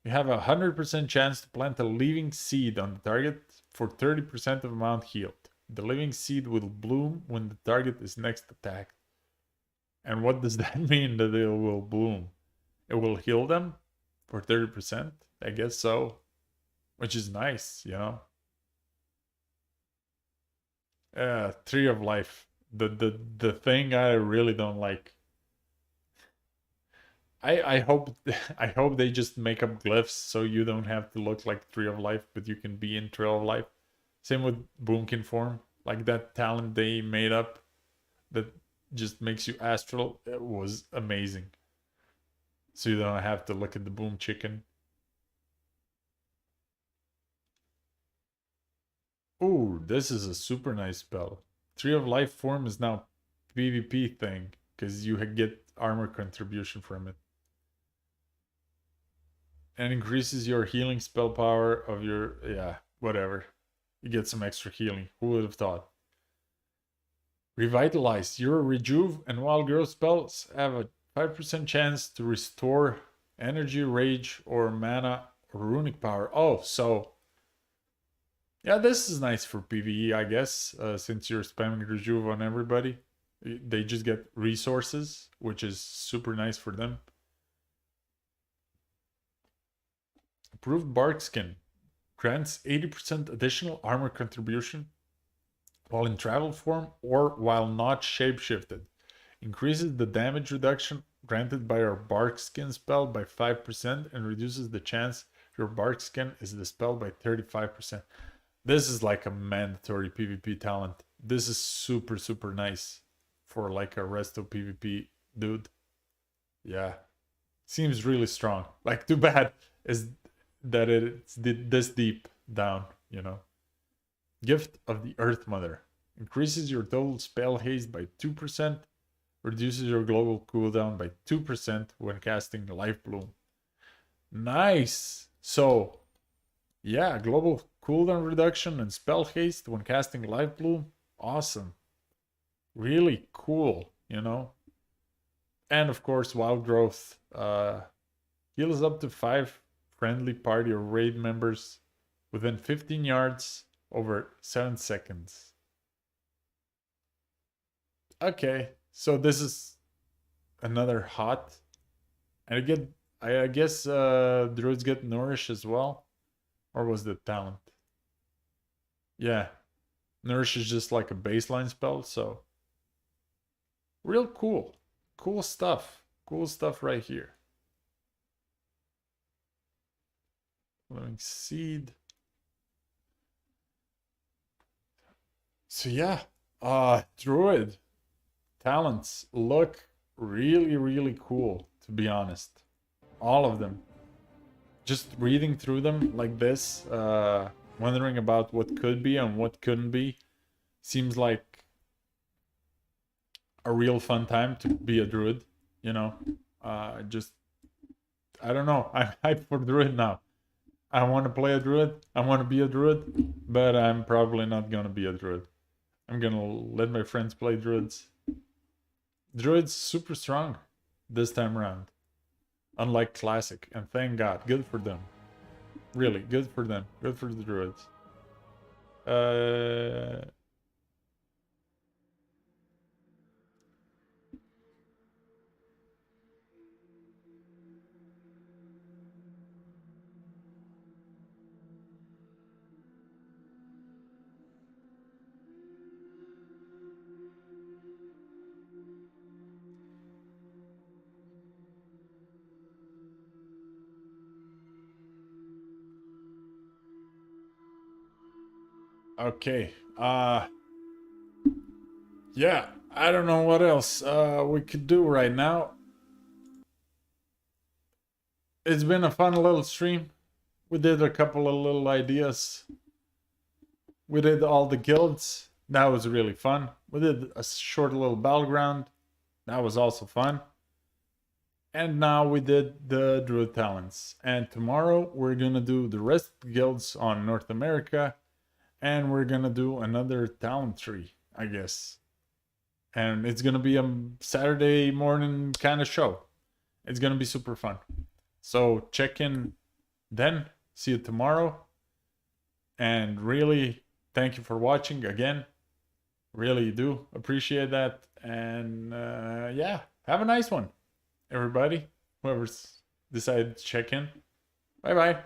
you have a 100% chance to plant a living seed on the target for 30% of amount healed. The living seed will bloom when the target is next attacked. And what does that mean that it will bloom? It will heal them for 30%? I guess so. Which is nice, you know? Tree of Life. The thing I really don't like. I hope I hope they just make up glyphs so you don't have to look like Tree of Life, but you can be in Trail of Life. Same with Boomkin form. Like that talent they made up that just makes you astral. It was amazing. So you don't have to look at the Boom Chicken. Ooh, this is a super nice spell. Tree of Life form is now PvP thing because you get armor contribution from it. And increases your healing spell power of your, yeah, whatever. You get some extra healing. Who would have thought? Revitalize. Your Rejuve and Wild Growth spells have a 5% chance to restore energy, rage, or mana or runic power. Oh, so yeah, this is nice for PvE, I guess, since you're spamming Rejuve on everybody. They just get resources, which is super nice for them. Improved Bark Skin grants 80% additional armor contribution while in travel form or while not shapeshifted. Increases the damage reduction granted by your Bark Skin spell by 5% and reduces the chance your Bark Skin is dispelled by 35%. This is like a mandatory PvP talent. This is super, super nice for like a resto PvP dude. Yeah. Seems really strong. Like, too bad is that it's this deep down, you know. Gift of the Earth Mother. Increases your total spell haste by 2%. Reduces your global cooldown by 2% when casting Life Bloom. Nice! So, yeah, global cooldown reduction and spell haste when casting Life Bloom. Awesome. Really cool, you know. And of course, Wild Growth heals up to 5 friendly party or raid members within 15 yards over 7 seconds. Okay, so this is another hot. And I guess druids get nourish as well. Or was the talent? Yeah, nourish is just like a baseline spell, so real cool. Cool stuff. Cool stuff right here. Living Seed. So yeah, druid talents look really, really cool, to be honest. All of them. Just reading through them like this, wondering about what could be and what couldn't be, seems like a real fun time to be a druid, you know? Just, I don't know, I'm hyped for druid now. I want to play a druid, I want to be a druid, but I'm probably not gonna be a druid. I'm gonna let my friends play druids. Druid's super strong this time around. Unlike classic, and thank God, good for them. Really, good for them. Good for the druids. Okay. Yeah, I don't know what else we could do right now. It's been a fun little stream. We did a couple of little ideas. We did all the guilds. That was really fun. We did a short little battleground. That was also fun. And now we did the Druid Talents. And tomorrow we're gonna do the rest of the guilds on North America. And we're gonna do another talent tree, I guess. And it's gonna be a Saturday morning kind of show. It's gonna be super fun. So check in then. See you tomorrow. And really, thank you for watching again. Really do appreciate that. And yeah, have a nice one, everybody. Whoever's decided to check in. Bye bye.